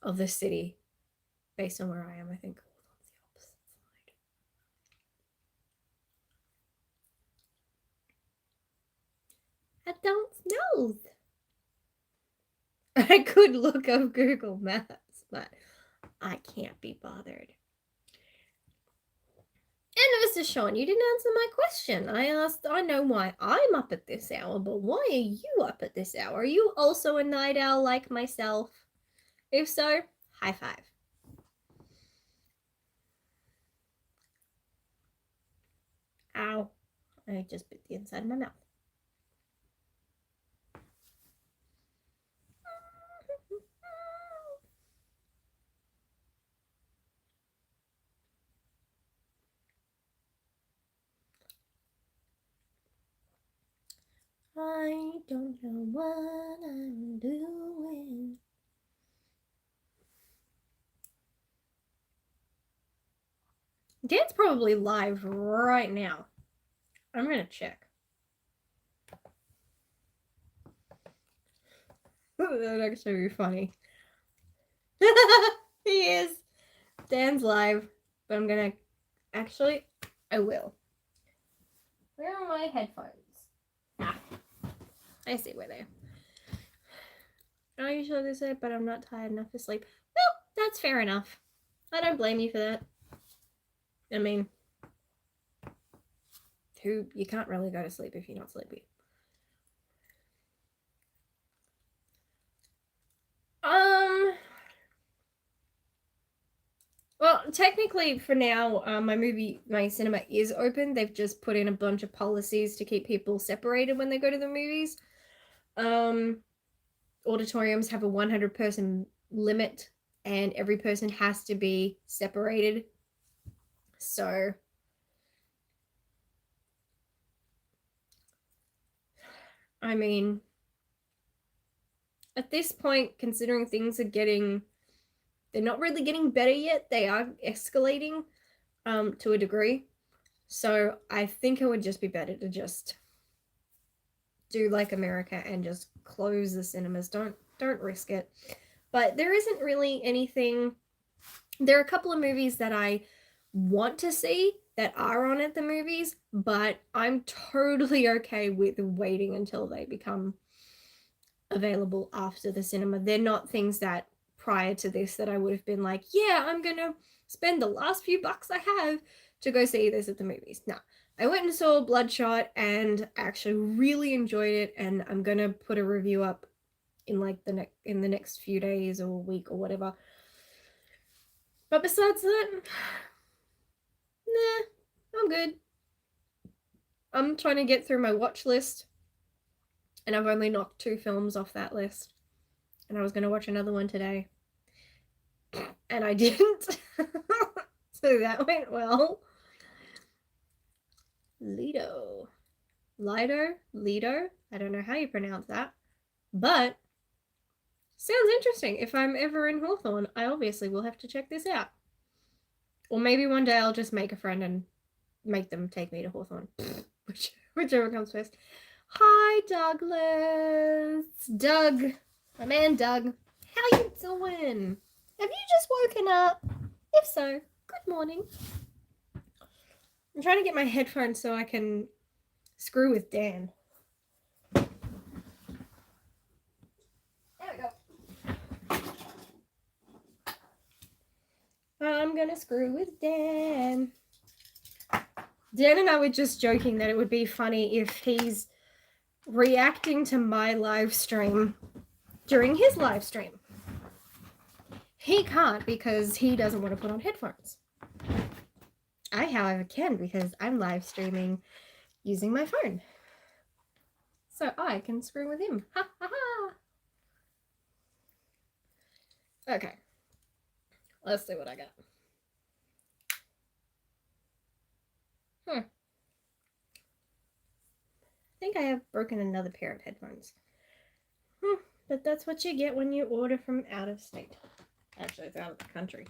of the city. Based on where I am, I think Hawthorne's the opposite side. I don't know. I could look up Google Maps, but I can't be bothered. And Mr. Sean, you didn't answer my question. I asked, I know why I'm up at this hour, but why are you up at this hour? Are you also a night owl like myself? If so, high five. Ow. I just bit the inside of my mouth. I don't know what I'm doing. Dan's probably live right now. I'm gonna check. That'd actually be funny. He is. Dan's live, but I'm gonna. Actually, I will. Where are my headphones? Ah, I see where they are. I usually do say, but I'm not tired enough to sleep. Well, that's fair enough. I don't blame you for that. I mean, you can't really go to sleep if you're not sleepy. Well, technically, for now, my cinema is open. They've just put in a bunch of policies to keep people separated when they go to the movies. Auditoriums have a 100-person limit, and every person has to be separated. So, I mean, at this point, considering things are they're not really getting better yet. They are escalating to a degree. So I think it would just be better to just do like America and just close the cinemas. Don't risk it. But there isn't really anything. There are a couple of movies that I want to see that are on at the movies, but I'm totally okay with waiting until they become available after the cinema. They're not things that prior to this that I would have been like, yeah, I'm gonna spend the last few bucks I have to go see this at the movies. No. I went and saw Bloodshot and actually really enjoyed it, and I'm gonna put a review up in like the next few days or week or whatever. But besides that, nah, I'm good. I'm trying to get through my watch list, and I've only knocked 2 films off that list. And I was going to watch another one today, and I didn't. So that went well. Lido. Lido? I don't know how you pronounce that. But sounds interesting. If I'm ever in Hawthorne, I obviously will have to check this out. Or maybe one day I'll just make a friend and make them take me to Hawthorne. Whichever comes first. Hi, Douglas. Doug. My man Doug. How you doing? Have you just woken up? If so, good morning. I'm trying to get my headphones so I can screw with Dan. There we go. I'm gonna screw with Dan. Dan and I were just joking that it would be funny if he's reacting to my live stream during his live stream. He can't because he doesn't want to put on headphones. I, however, can because I'm live streaming using my phone. So I can screw with him. Ha ha ha! Okay. Let's see what I got. I think I have broken another pair of headphones. But that's what you get when you order from out of state. Actually, it's out of the country.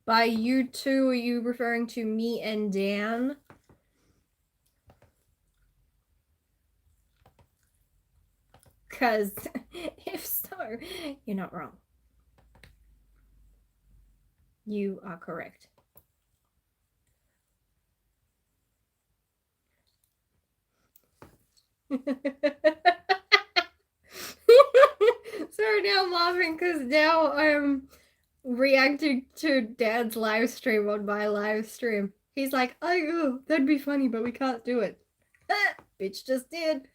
By you two, are you referring to me and Dan? Because if so, you're not wrong. You are correct. Sorry, now I'm laughing because now I'm reacting to Dad's live stream on my live stream. He's like, oh, that'd be funny, but we can't do it. Bitch just did.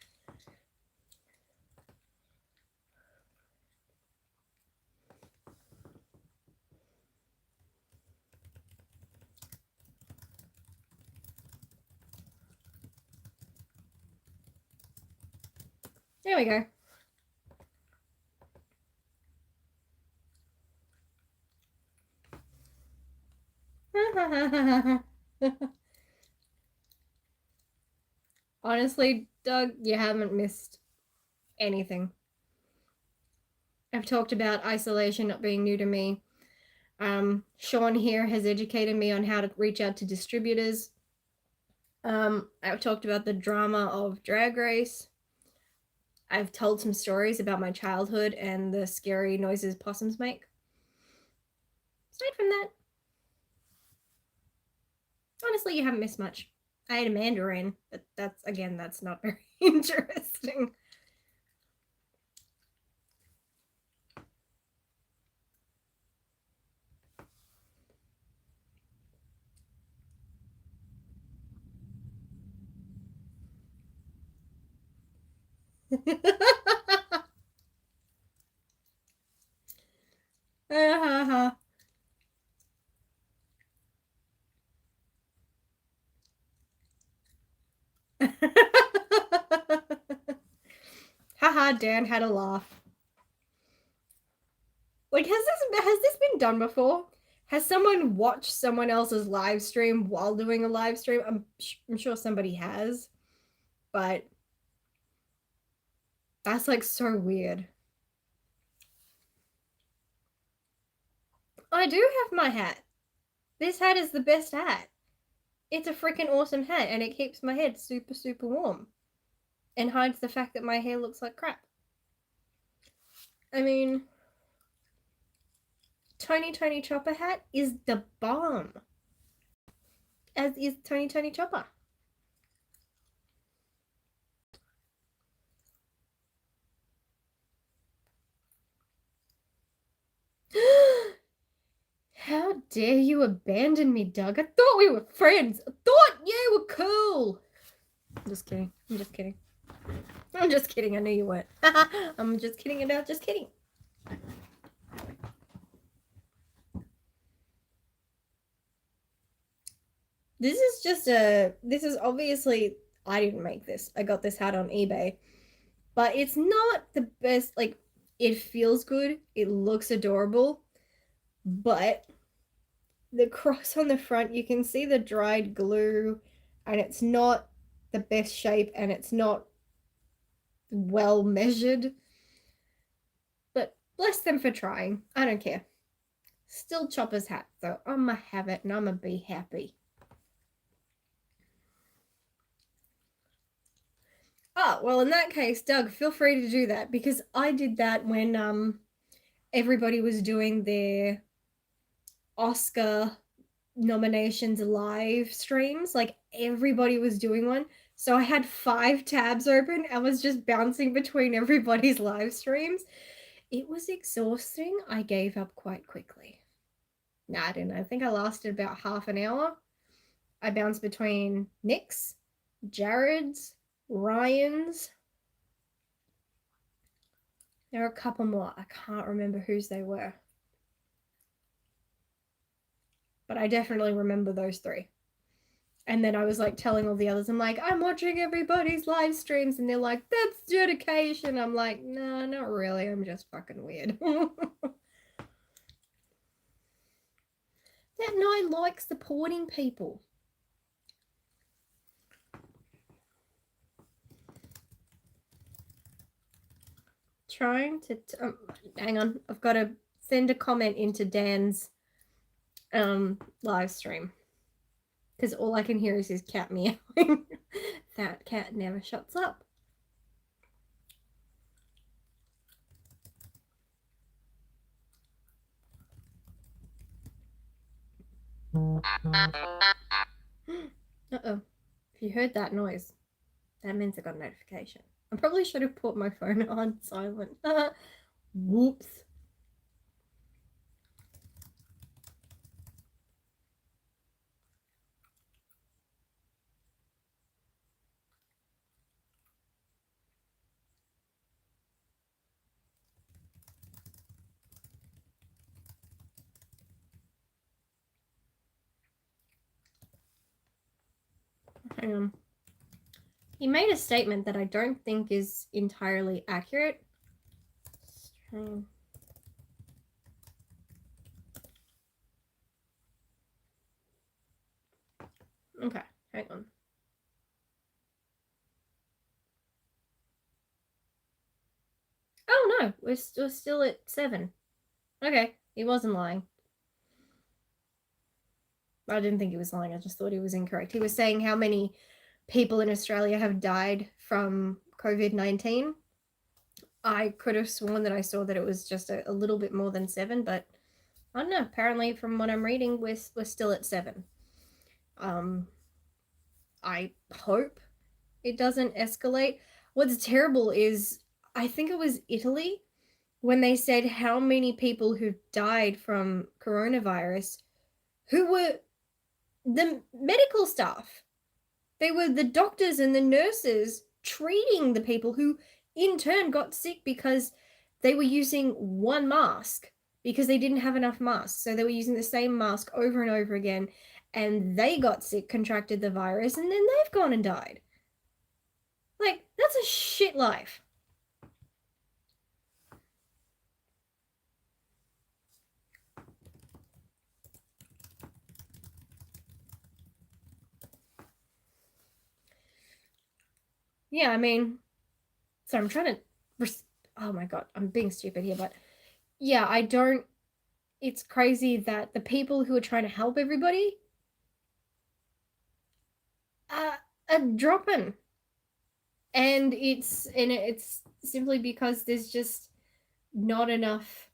There we go. Honestly, Doug, you haven't missed anything. I've talked about isolation not being new to me. Sean here has educated me on how to reach out to distributors. I've talked about the drama of Drag Race. I've told some stories about my childhood and the scary noises possums make. Aside from that, honestly, you haven't missed much. I ate a mandarin, but that's not very interesting. Haha, Dan had a laugh. Like, has this been done before? Has someone watched someone else's live stream while doing a live stream? I'm sure somebody has, but that's like so weird. I do have my hat. This hat is the best hat. It's a freaking awesome hat, and it keeps my head super, super warm. And hides the fact that my hair looks like crap. I mean, Tony Chopper hat is the bomb. As is Tony Chopper. How dare you abandon me, Doug? I thought we were friends. I thought you were cool. I'm just kidding. I'm just kidding. I'm just kidding. I knew you weren't. I'm just kidding about just kidding. This is obviously, I didn't make this. I got this hat on eBay. But it's not the best, like, it feels good. It looks adorable. But the cross on the front, you can see the dried glue, and it's not the best shape, and it's not well measured. But bless them for trying. I don't care. Still Chopper's hat, so I'ma have it and I'ma be happy. Oh, well, in that case, Doug, feel free to do that, because I did that when everybody was doing their Oscar nominations live streams. Like, everybody was doing one. So I had 5 tabs open and was just bouncing between everybody's live streams. It was exhausting. I gave up quite quickly. Nah, I didn't. I think I lasted about half an hour. I bounced between Nick's, Jared's, Ryan's. There are a couple more. I can't remember whose they were. But I definitely remember those 3. And then I was like telling all the others, I'm like, I'm watching everybody's live streams. And they're like, that's dedication. I'm like, no, not really. I'm just fucking weird. That I like supporting people. Trying to, hang on. I've got to send a comment into Dan's live stream. Because all I can hear is his cat meowing. That cat never shuts up. Uh-oh. If you heard that noise, that means I got a notification. I probably should have put my phone on silent. Whoops. Hang on. He made a statement that I don't think is entirely accurate. Okay, hang on. Oh no, we're still at 7. Okay, he wasn't lying. I didn't think he was lying. I just thought he was incorrect. He was saying how many people in Australia have died from COVID-19. I could have sworn that I saw that it was just a little bit more than 7, but I don't know. Apparently, from what I'm reading, we're still at 7. I hope it doesn't escalate. What's terrible is, I think it was Italy, when they said how many people who died from coronavirus who were the medical staff. They were the doctors and the nurses treating the people who in turn got sick because they were using one mask because they didn't have enough masks. So they were using the same mask over and over again, and they got sick, contracted the virus, and then they've gone and died. Like, that's a shit life. Yeah, I mean, so I'm trying to, oh my God, I'm being stupid here, but yeah, I don't it's crazy that the people who are trying to help everybody are dropping. And it's simply because there's just not enough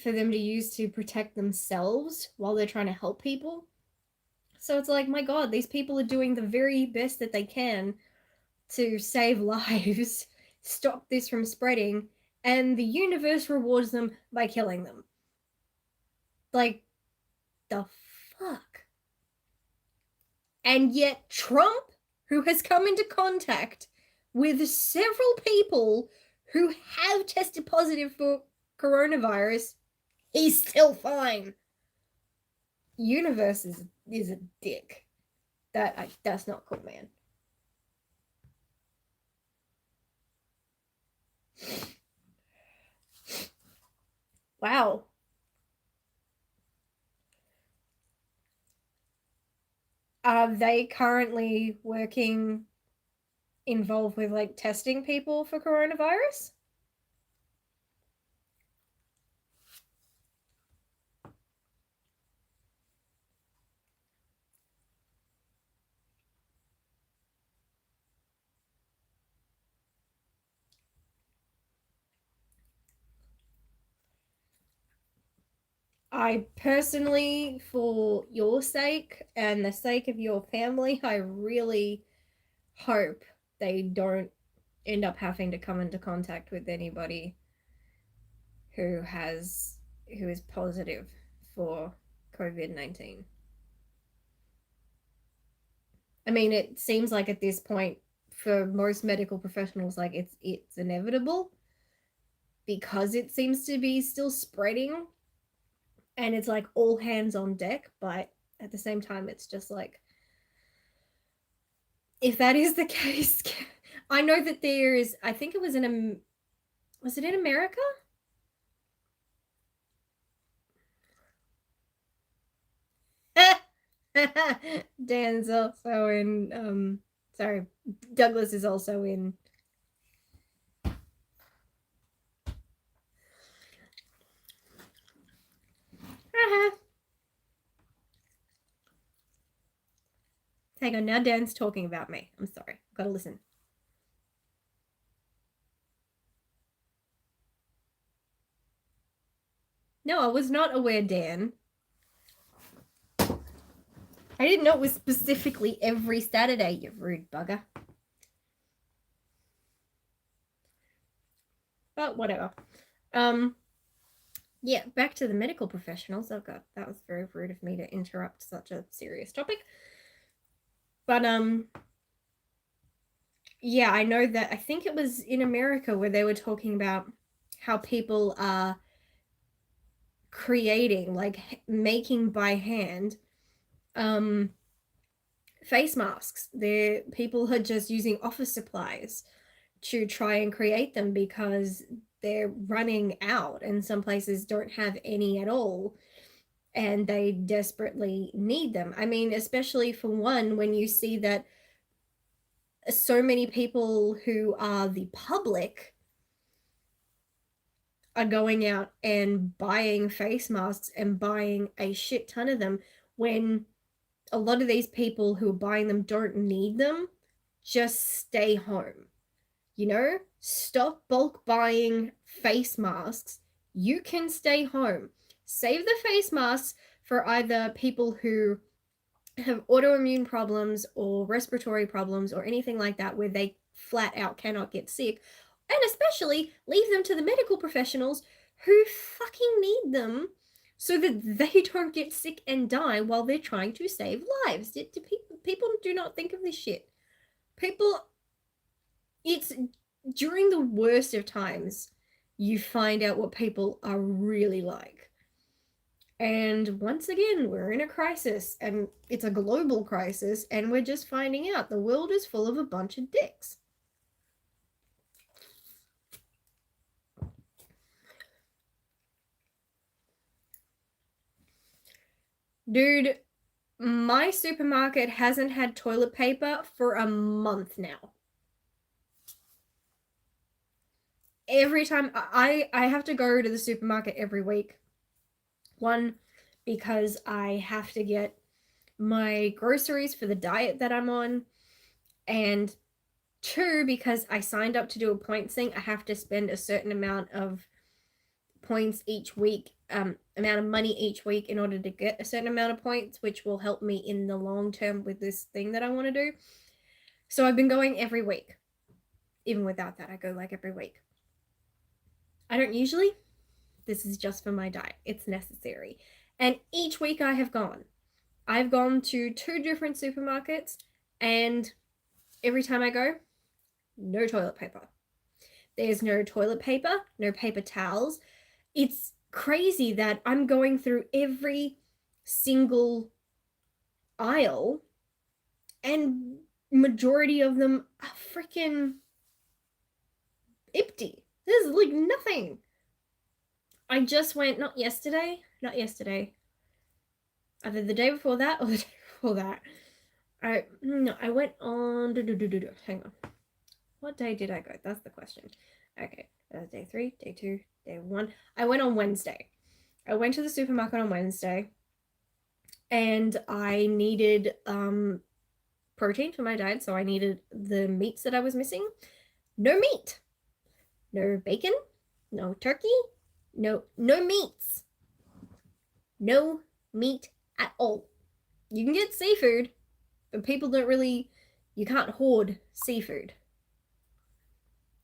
for them to use to protect themselves while they're trying to help people. So it's like, my God, these people are doing the very best that they can to save lives, stop this from spreading, and the universe rewards them by killing them. Like, the fuck? And yet, Trump, who has come into contact with several people who have tested positive for coronavirus, he's still fine. Universe is a dick. That's not cool, man. Wow. Are they currently working involved with like testing people for coronavirus? I personally, for your sake and the sake of your family, I really hope they don't end up having to come into contact with anybody who has who is positive for COVID-19. I mean, it seems like at this point for most medical professionals like it's inevitable because it seems to be still spreading and it's like all hands on deck, but at the same time it's just like if that is the case, I know that there is, I think it was was it in America? Dan's also in sorry, Douglas is also in. Hang on, now Dan's talking about me. I'm sorry. Gotta listen. No, I was not aware, Dan. I didn't know it was specifically every Saturday, you rude bugger. But whatever. Um, yeah, back to the medical professionals. Oh god, that was very rude of me to interrupt such a serious topic. But yeah, I know that I think it was in America where they were talking about how people are creating, like making by hand, um face masks. They're people are just using office supplies to try and create them because they're running out and some places don't have any at all and they desperately need them. I mean, especially for one, when you see that so many people who are the public are going out and buying face masks and buying a shit ton of them when a lot of these people who are buying them don't need them, just stay home. You know, stop bulk buying face masks. You can stay home. Save the face masks for either people who have autoimmune problems or respiratory problems or anything like that where they flat out cannot get sick. And especially leave them to the medical professionals who fucking need them so that they don't get sick and die while they're trying to save lives. People do not think of this shit. People, it's during the worst of times you find out what people are really like. And once again, we're in a crisis, and it's a global crisis, and we're just finding out the world is full of a bunch of dicks. Dude, my supermarket hasn't had toilet paper for a month now. Every time I have to go to the supermarket every week One, because I have to get my groceries for the diet that I'm on, and two, because I signed up to do a points thing. I have to spend a certain amount of points each week, amount of money each week in order to get a certain amount of points, which will help me in the long term with this thing that I want to do. So I've been going every week. Even without that, I go like every week. I don't usually. This is just for my diet. It's necessary. And each week I have gone. I've gone to 2 different supermarkets, and every time I go, no toilet paper. There's no toilet paper, no paper towels. It's crazy that I'm going through every single aisle, and majority of them are freaking empty. There's like nothing. I just went, not yesterday, either the day before that or the day before that. I went on, hang on. What day did I go? That's the question. Okay, day 3, day 2, day 1. I went on Wednesday. I went to the supermarket on Wednesday, and I needed protein for my diet, so I needed the meats that I was missing. No meat. No bacon, no turkey, no meats. No meat at all. You can get seafood, but people don't really, you can't hoard seafood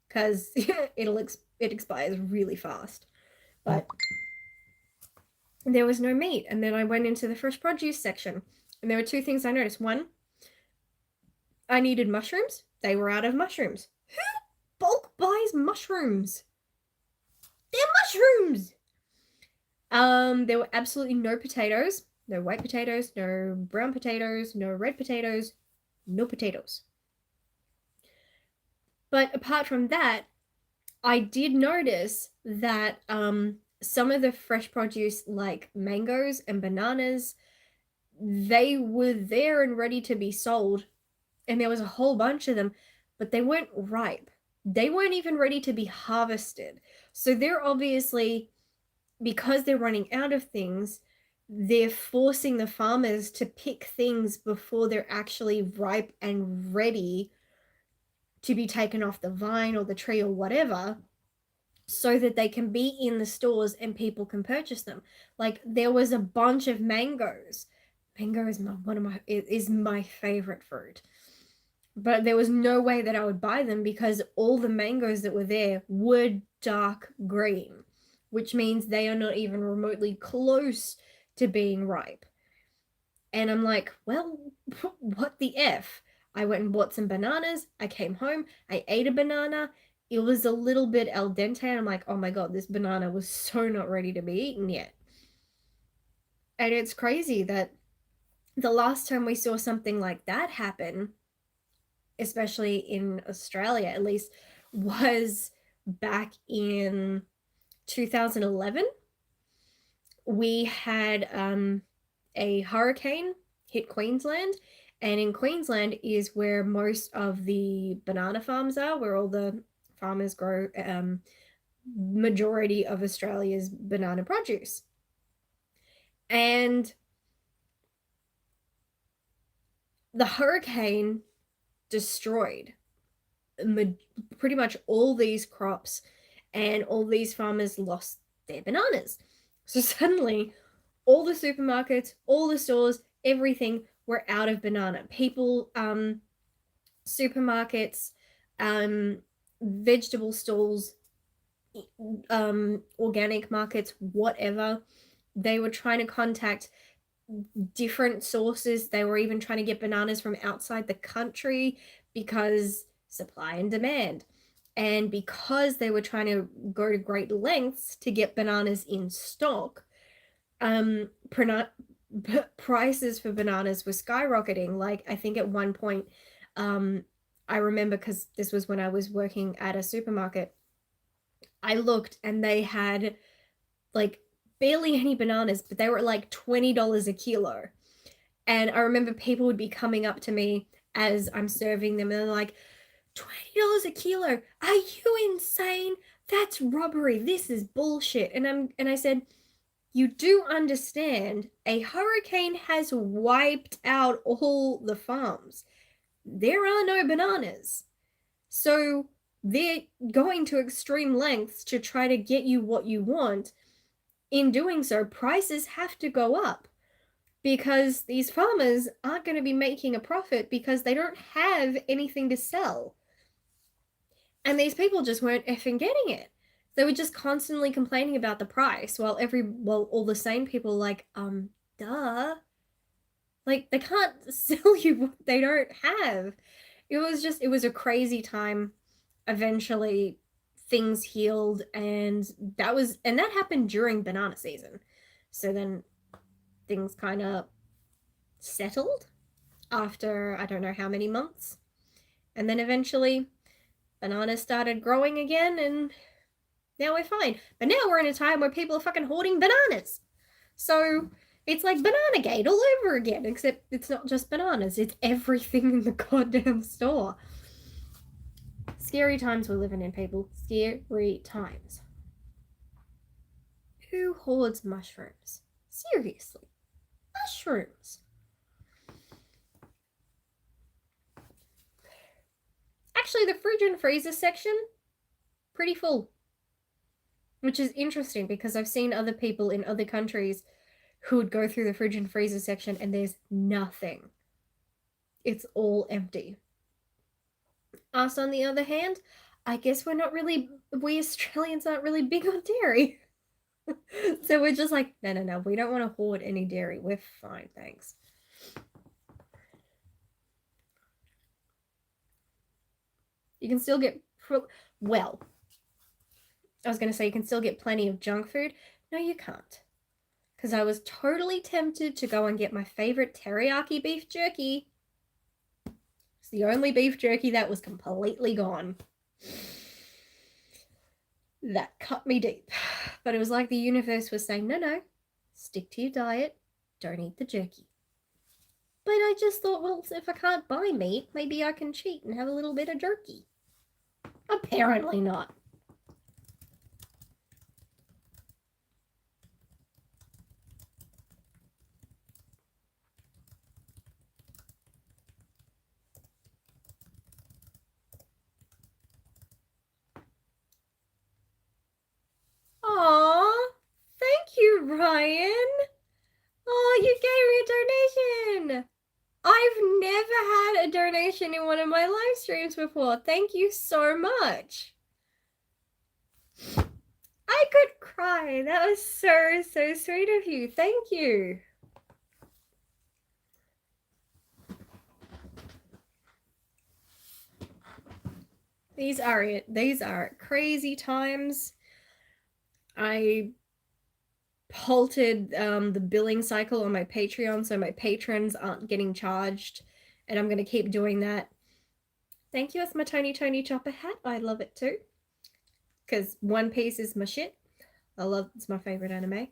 because it expires really fast. But there was no meat. And then I went into the fresh produce section, and there were 2 things I noticed. One, I needed mushrooms. They were out of mushrooms. Who bulk buys mushrooms? They're mushrooms. There were absolutely no potatoes, no white potatoes, no brown potatoes, no red potatoes, no potatoes. But apart from that, I did notice that some of the fresh produce, like mangoes and bananas, they were there and ready to be sold, and there was a whole bunch of them, but they weren't ripe. They weren't even ready to be harvested. So they're obviously, because they're running out of things, they're forcing the farmers to pick things before they're actually ripe and ready to be taken off the vine or the tree or whatever, so that they can be in the stores and people can purchase them. Like, there was a bunch of mangoes. Mango is my favorite fruit. But there was no way that I would buy them because all the mangoes that were there were dark green, which means they are not even remotely close to being ripe. And I'm like, well, what the F? I went and bought some bananas. I came home. I ate a banana. It was a little bit al dente. And I'm like, oh my God, this banana was so not ready to be eaten yet. And it's crazy that the last time we saw something like that happen, especially in Australia at least, was back in 2011. We had a hurricane hit Queensland, and in Queensland is where most of the banana farms are, where all the farmers grow majority of Australia's banana produce. And the hurricane destroyed pretty much all these crops, and all these farmers lost their bananas. So suddenly, all the supermarkets, all the stores, everything were out of banana. People, supermarkets, vegetable stalls, organic markets, whatever, they were trying to contact different sources. They were even trying to get bananas from outside the country because supply and demand. And because they were trying to go to great lengths to get bananas in stock, prices for bananas were skyrocketing. Like, I think at one point, I remember, because this was when I was working at a supermarket, I looked and they had like barely any bananas, but they were like $20 a kilo. And I remember people would be coming up to me as I'm serving them, and they're like, $20 a kilo? Are you insane? That's robbery. This is bullshit. And I said, you do understand a hurricane has wiped out all the farms. There are no bananas. So they're going to extreme lengths to try to get you what you want. In doing so, prices have to go up because these farmers aren't going to be making a profit because they don't have anything to sell. And these people just weren't effing getting it. They were just constantly complaining about the price while all the sane people like, duh. Like, they can't sell you what they don't have. It was a crazy time. Eventually, things healed, and that happened during banana season. So then things kind of settled after I don't know how many months. And then eventually bananas started growing again, and now we're fine. But now we're in a time where people are fucking hoarding bananas. So it's like Banana Gate all over again, except it's not just bananas, it's everything in the goddamn store. Scary times we're living in, people. Scary times. Who hoards mushrooms? Seriously. Mushrooms. Actually, the fridge and freezer section, pretty full. Which is interesting because I've seen other people in other countries who would go through the fridge and freezer section and there's nothing. It's all empty. Us, on the other hand, I guess we Australians aren't really big on dairy. So we're just like, no, we don't want to hoard any dairy. We're fine, thanks. You can still get, well, I was going to say you can still get plenty of junk food. No, you can't. Because I was totally tempted to go and get my favorite teriyaki beef jerky. It's the only beef jerky that was completely gone. That cut me deep. But it was like the universe was saying, no, stick to your diet. Don't eat the jerky. But I just thought, well, if I can't buy meat, maybe I can cheat and have a little bit of jerky. Apparently not. Aw, thank you, Ryan. Oh, you gave me a donation. I've never had a donation in one of my live streams before. Thank you so much. I could cry. That was so sweet of you. Thank you. These are it. These are crazy times. I halted the billing cycle on my Patreon, so my patrons aren't getting charged, and I'm going to keep doing that. Thank you. That's my Tony Chopper hat. I love it too, because One Piece is my shit. It's my favorite anime.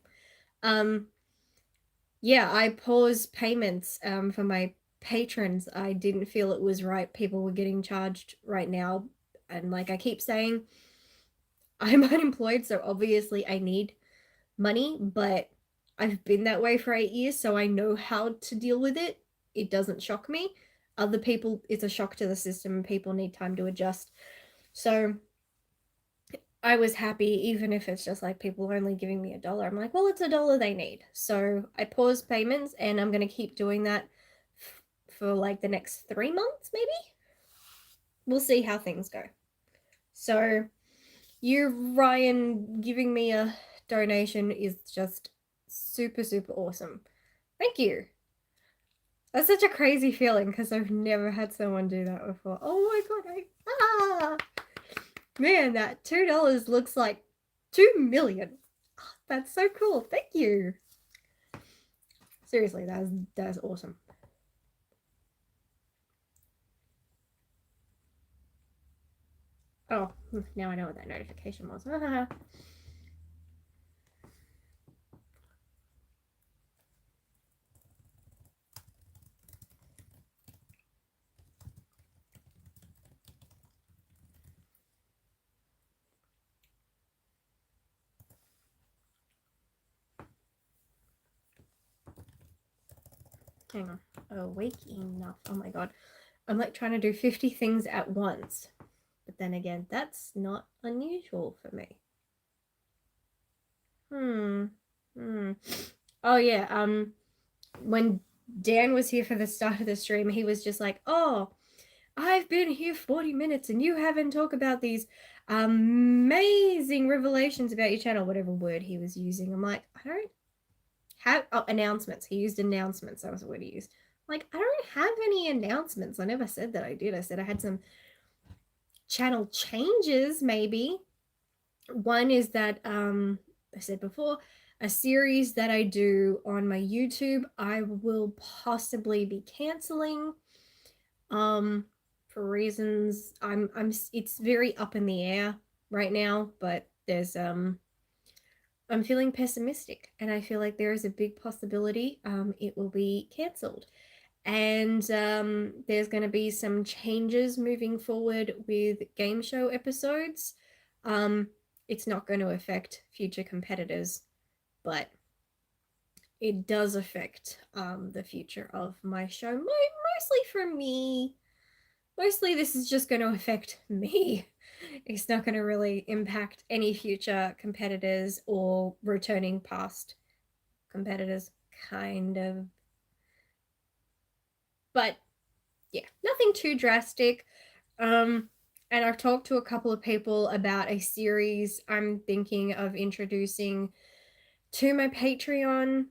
Yeah, I paused payments for my patrons. I didn't feel it was right. People were getting charged right now, and like I keep saying, I'm unemployed, so obviously I need money, but I've been that way for 8 years, so I know how to deal with it. It doesn't shock me. Other people, it's a shock to the system, and people need time to adjust. So I was happy, even if it's just like people only giving me $1. I'm like, well, it's $1 they need. So I paused payments, and I'm going to keep doing that for like the next 3 months, maybe? We'll see how things go. So you, Ryan, giving me a donation is just super awesome. Thank you. That's such a crazy feeling because I've never had someone do that before. Oh my god, man, that $2 looks like 2 million. Oh, that's so cool. Thank you. Seriously, that's awesome. Oh, now I know what that notification was. Hang on. Awake enough. Oh my god. I'm like trying to do 50 things at once. But then again, that's not unusual for me. Oh yeah, when Dan was here for the start of the stream, he was just like, "Oh, I've been here 40 minutes and you haven't talked about these amazing revelations about your channel," whatever word he was using. I'm like, I don't have announcements. He used announcements. That was the word he used. Like, I don't have any announcements. I never said that I did. I said I had some channel changes, maybe. One is that I said before, a series that I do on my YouTube, I will possibly be canceling for reasons I'm it's very up in the air right now, but there's I'm feeling pessimistic and I feel like there is a big possibility it will be cancelled. And there's going to be some changes moving forward with game show episodes. It's not going to affect future competitors, but it does affect the future of my show, mostly for me. Mostly this is just going to affect me. It's not going to really impact any future competitors or returning past competitors, kind of. But yeah, nothing too drastic. And I've talked to a couple of people about a series I'm thinking of introducing to my Patreon.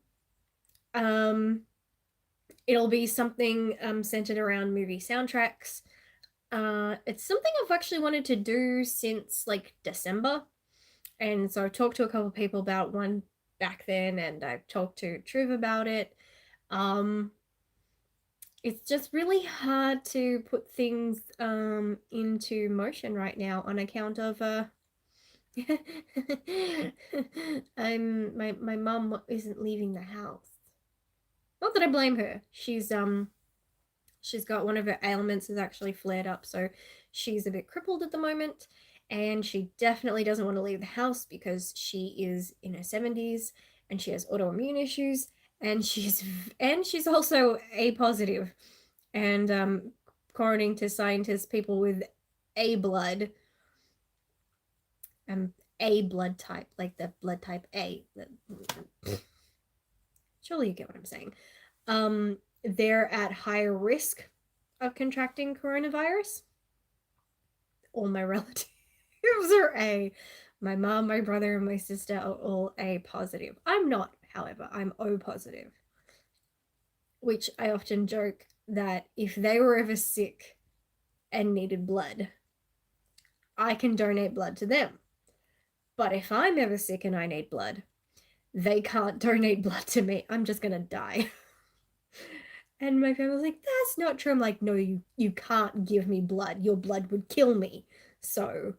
It'll be something centered around movie soundtracks. It's something I've actually wanted to do since like December. And so I've talked to a couple of people about one back then, and I've talked to Triv about it. It's just really hard to put things into motion right now on account of my mum isn't leaving the house. Not that I blame her. She's got one of her ailments has actually flared up, so she's a bit crippled at the moment, and she definitely doesn't want to leave the house because she is in her 70s and she has autoimmune issues, and she's also A positive, and according to scientists, people with A blood, A blood type, like the blood type A, surely you get what I'm saying. They're at higher risk of contracting coronavirus. All my relatives are A. My mom, my brother, and my sister are all A positive. I'm not, however, I'm O positive. Which I often joke that if they were ever sick and needed blood, I can donate blood to them. But if I'm ever sick and I need blood, they can't donate blood to me. I'm just gonna die. And my family's like, that's not true. I'm like, no, you can't give me blood. Your blood would kill me. So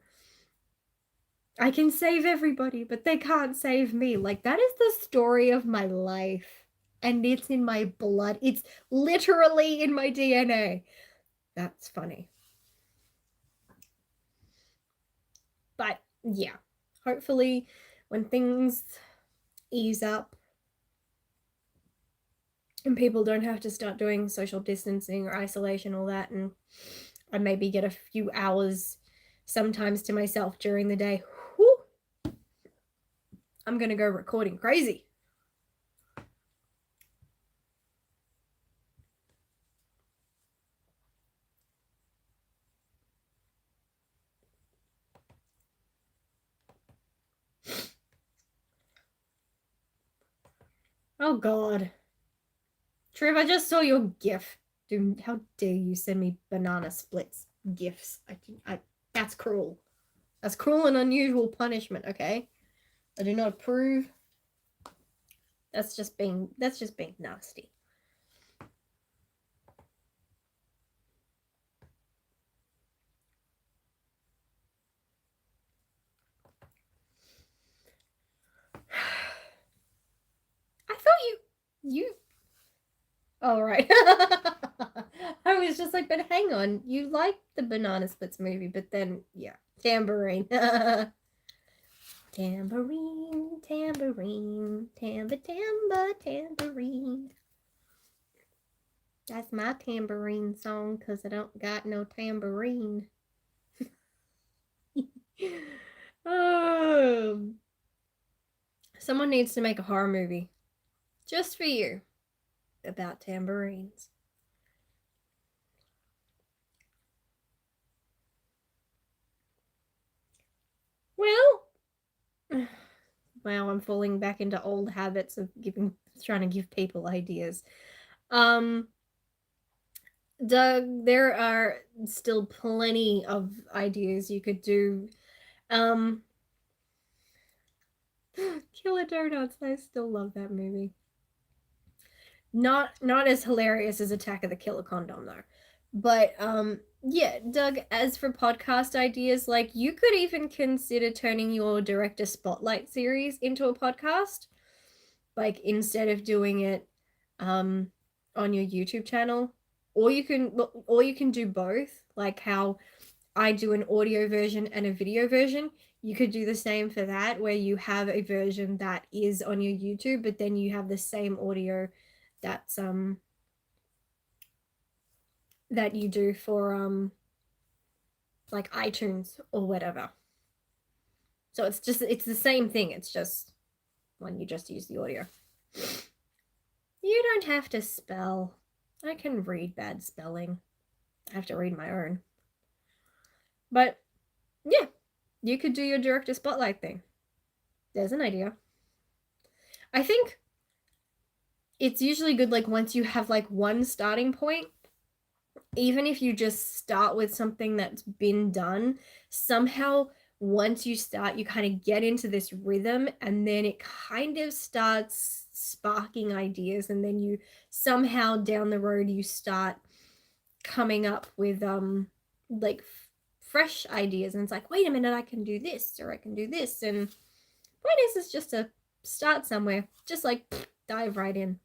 I can save everybody, but they can't save me. Like, that is the story of my life. And it's in my blood. It's literally in my DNA. That's funny. But yeah, hopefully when things ease up and people don't have to start doing social distancing or isolation, all that, and I maybe get a few hours sometimes to myself during the day, whew, I'm gonna go recording crazy. Oh god. Triv, I just saw your gif. Dude, how dare you send me banana splits gifs? That's cruel. That's cruel and unusual punishment, okay? I do not approve. That's just being nasty. I thought you all right. I was just like, but hang on, you liked the Banana Splits movie, but then yeah, tambourine. Tambourine, tambourine, tamba, tamba, tambourine. That's my tambourine song because I don't got no tambourine. um, Someone needs to make a horror movie just for you about tambourines. Well, wow, I'm falling back into old habits of trying to give people ideas. Um, Doug, there are still plenty of ideas you could do. Um, Killer Donuts, I still love that movie. Not as hilarious as Attack of the Killer Condom though. But yeah, Doug, as for podcast ideas, like you could even consider turning your director spotlight series into a podcast. Like instead of doing it um on your YouTube channel. Or you can do both, like how I do an audio version and a video version. You could do the same for that, where you have a version that is on your YouTube, but then you have the same audio that's that you do for like iTunes or whatever. So it's the same thing. It's just when you just use the audio. You don't have to spell. I can read bad spelling. I have to read my own. But yeah, you could do your director spotlight thing. There's an idea. I think it's usually good like once you have like one starting point, even if you just start with something that's been done, somehow once you start, you kind of get into this rhythm and then it kind of starts sparking ideas. And then you somehow down the road, you start coming up with like fresh ideas. And it's like, wait a minute, I can do this or I can do this. And point is just to start somewhere, just like dive right in.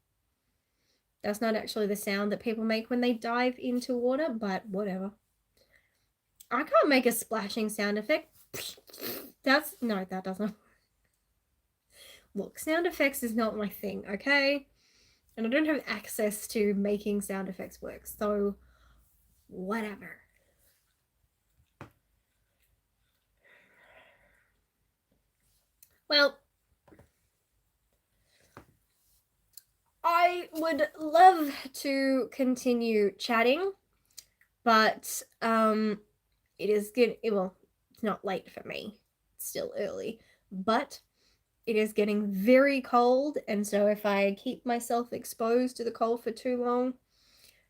That's not actually the sound that people make when they dive into water, but whatever. I can't make a splashing sound effect. That doesn't. Look, sound effects is not my thing, okay? And I don't have access to making sound effects work, so whatever. Well, I would love to continue chatting, but it is good. Well, it's not late for me. It's still early, but it is getting very cold, and so if I keep myself exposed to the cold for too long,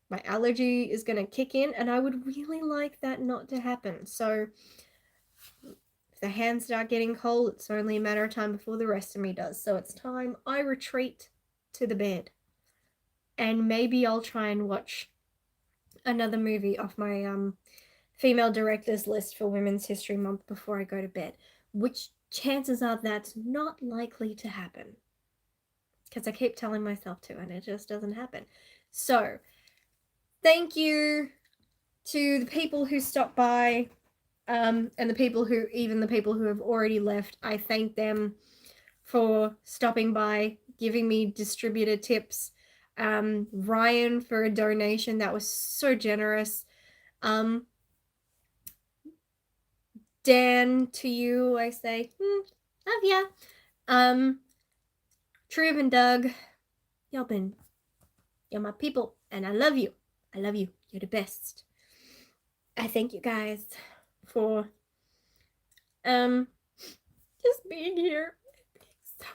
my allergy is going to kick in, and I would really like that not to happen. So if the hands start getting cold, it's only a matter of time before the rest of me does. So it's time I retreat to the bed. And maybe I'll try and watch another movie off my female directors list for Women's History Month before I go to bed, which chances are that's not likely to happen because I keep telling myself to and it just doesn't happen. So thank you to the people who stopped by and the people who have already left. I thank them for stopping by, giving me distributor tips. Ryan for a donation that was so generous. Dan, to you I say love ya. Triv and Doug, you're my people and I love you. You're the best. I thank you guys for just being here, being so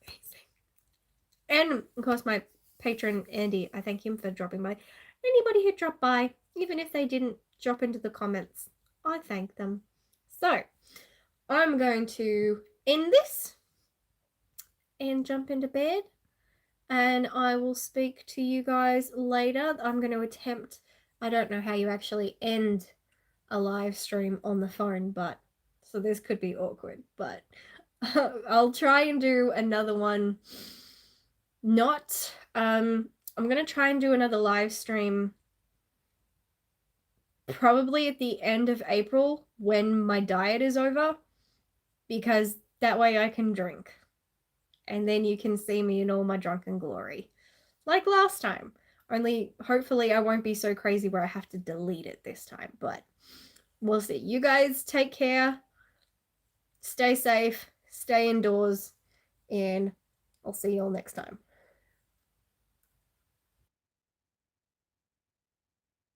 amazing. And of course my patron Andy, I thank him for dropping by. Anybody who dropped by, even if they didn't drop into the comments, I thank them. So I'm going to end this and jump into bed, and I will speak to you guys later. I'm going to attempt, I don't know how you actually end a live stream on the phone, but so this could be awkward, but I'll try and do another one. I'm going to try and do another live stream probably at the end of April when my diet is over, because that way I can drink. And then you can see me in all my drunken glory. Like last time. Only, hopefully, I won't be so crazy where I have to delete it this time, but we'll see. You guys take care. Stay safe. Stay indoors. And I'll see you all next time.